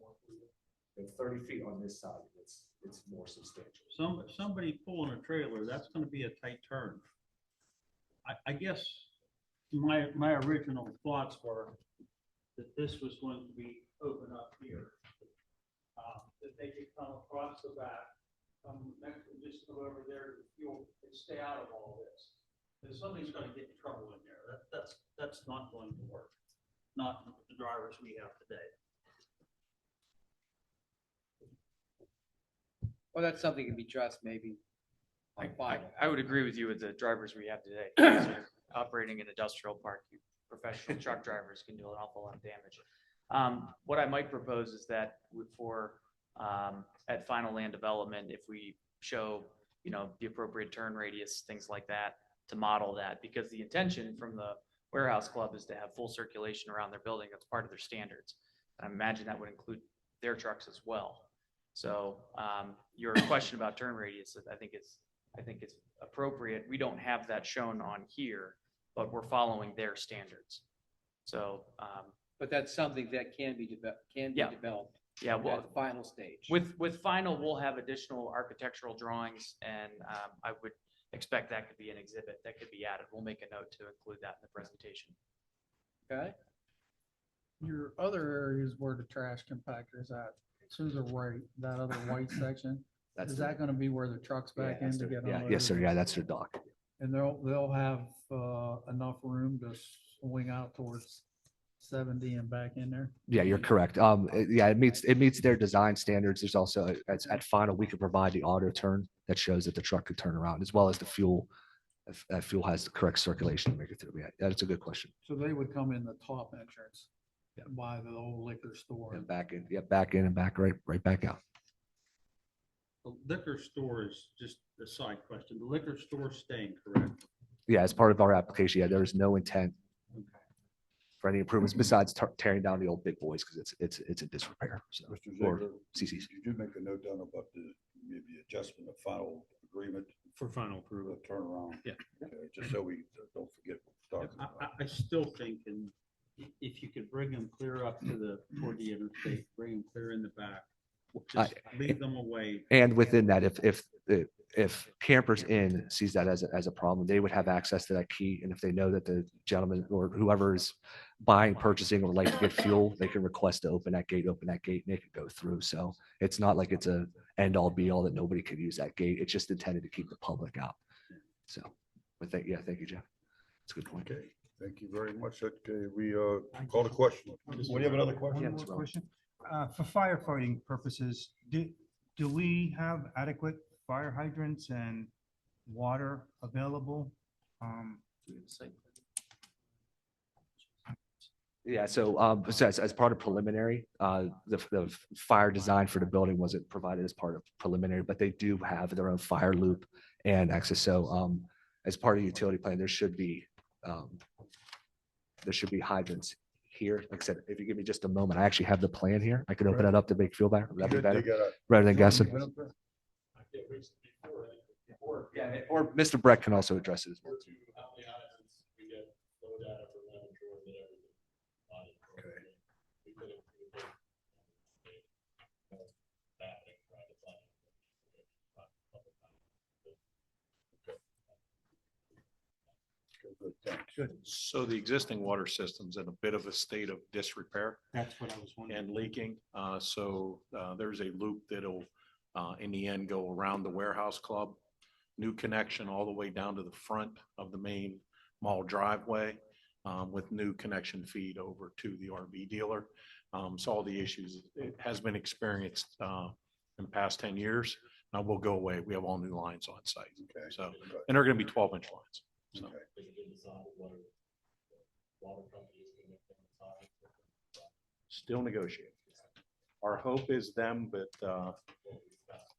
And 30 feet on this side, it's more substantial. Somebody pulling a trailer, that's gonna be a tight turn. I guess my original thoughts were that this was going to be open up here. That they could come across the back next, just go over there, you'll stay out of all this. If somebody's gonna get in trouble in there, that's not going to work. Not with the drivers we have today. Well, that's something can be addressed maybe. on final. I would agree with you with the drivers we have today. Because you're operating an industrial park, you professional truck drivers can do an awful lot of damage. What I might propose is that at final land development, if we show, the appropriate turn radius, things like that, to model that, because the intention from the warehouse club is to have full circulation around their building. That's part of their standards. I imagine that would include their trucks as well. So your question about turn radius, I think it's appropriate. We don't have that shown on here, but we're following their standards. So But that's something that can be Yeah. developed yeah, at well, the final stage. with final, we'll have additional architectural drawings, and I would expect that could be an exhibit that could be added. We'll make a note to include that in the presentation. Okay, Your other areas where the trash compactor is at, to the right, that other white section, That's is the- that gonna be where the trucks yeah, back in that's to their- get yeah, unloaded? yes, sir. Yeah, that's their dock. And they'll have, enough room to swing out towards 70 and back in there? Yeah, you're correct. Yeah, it meets their design standards. There's also, at final, we could provide the auto turn that shows that the truck could turn around, as well as the fuel. If that fuel has the correct circulation to make it through. Yeah, that's a good question. So they would come in the top entrance Yeah. by the old liquor store. And back in, back in and back, right back out. The liquor store is just a side question. The liquor store staying, correct? Yeah, as part of our application, yeah, there is no intent for any improvements besides tearing down the old big boys because it's in disrepair. So, Mr. or Ziegler, CCs. you did make a note down about maybe adjustment of final agreement For final for approval. the turnaround. Yeah. Okay, just so we don't forget what we're talking about. I still think, and if you could bring them clear up to toward the interstate, bring them clear in the back. Just leave them away. And within that, if Campers Inn sees that as a problem, they would have access to that key. And if they know that the gentleman or whoever is buying, purchasing, or would like to get fuel, they can request to open that gate, and they can go through. So it's not like it's a end all be all that nobody can use that gate. It's just intended to keep the public out. So, but thank you, Jeff. That's a good point. Okay, thank you very much. Okay, we call the question. What, do you have another question? One more question. For firefighting purposes, do we have adequate fire hydrants and water available? Yeah, so as part of preliminary, the fire design for the building wasn't provided as part of preliminary, but they do have their own fire loop and access. So as part of the utility plan, there should be hydrants here. Like I said, if you give me just a moment, I actually have the plan here. I could open it up to make you feel better. Would that be Good, better they got a- rather than guessing? I can't reach it before. Yeah, or Mr. Brett can also address it as well. How many items we get no data for manager and everything. Okay. We could have. That and try to find Good, thanks. So the existing water system's in a bit of a state of disrepair That's what I was wondering. and leaking. So there's a loop that'll, in the end, go around the warehouse club. New connection all the way down to the front of the main mall driveway with new connection feed over to the RV dealer. So all the issues, it has been experienced in past 10 years. Now will go away. We have all new lines on site. Okay. So, and they're going to be 12-inch lines. So. Okay. Still negotiating. Our hope is them, but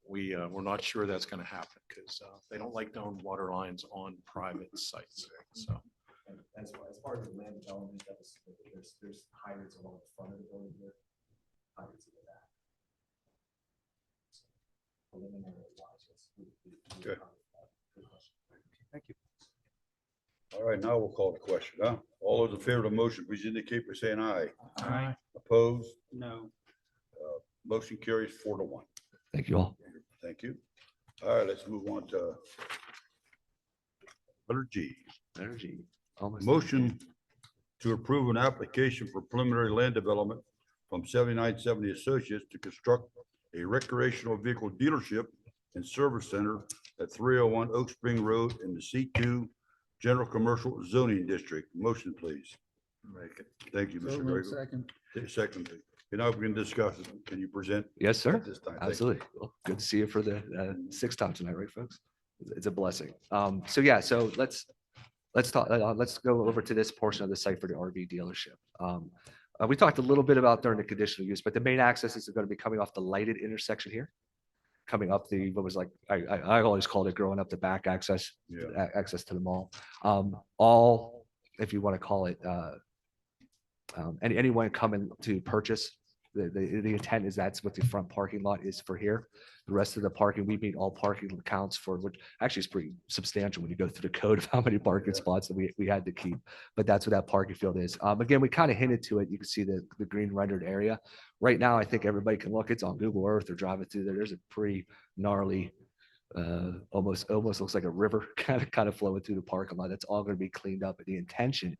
we're not sure that's going to happen because they don't like to own water lines on private sites. So As part of the land development, there's hydrants along the front of the building here. Hydrants in the back. Preliminary wise, yes. Good. Good question. Thank you. All right, now we'll call the question, huh? All those in favor of the motion, please indicate by saying aye. Aye. Opposed? No. Motion carries 4-1. Thank you all. Thank you. All right, let's move on to letter G. Energy. Almost. Motion to approve an application for preliminary land development from 7970 Associates to construct a recreational vehicle dealership and Service Center at 301 Oak Spring Road in the C2 General Commercial Zoning District. Motion, please. Thank you, So Mr. moved. Grego. Second. Second. And now we can discuss it. Can you present? Yes, sir. at this time? Thank you. Absolutely. Well, good to see you for the sixth time tonight, right, folks? It's a blessing. So yeah, so let's talk, let's go over to this portion of the site for the RV dealership. We talked a little bit about during the conditional use, but the main access is going to be coming off the lighted intersection here. Coming up the, what was like, I always called it growing up the back access, Yeah. access to the mall. All, if you want to call it, anyone coming to purchase, the intent is that's what the front parking lot is for here. The rest of the parking, we meet all parking counts for, which actually is pretty substantial when you go through the code of how many parking spots that we had to keep. But that's what that parking field is. Again, we kind of hinted to it. You can see the green rendered area. Right now, I think everybody can look, it's on Google Earth or driving through there. There's a pretty gnarly, almost looks like a river kind of flowing through the parking lot. That's all going to be cleaned up. And the intention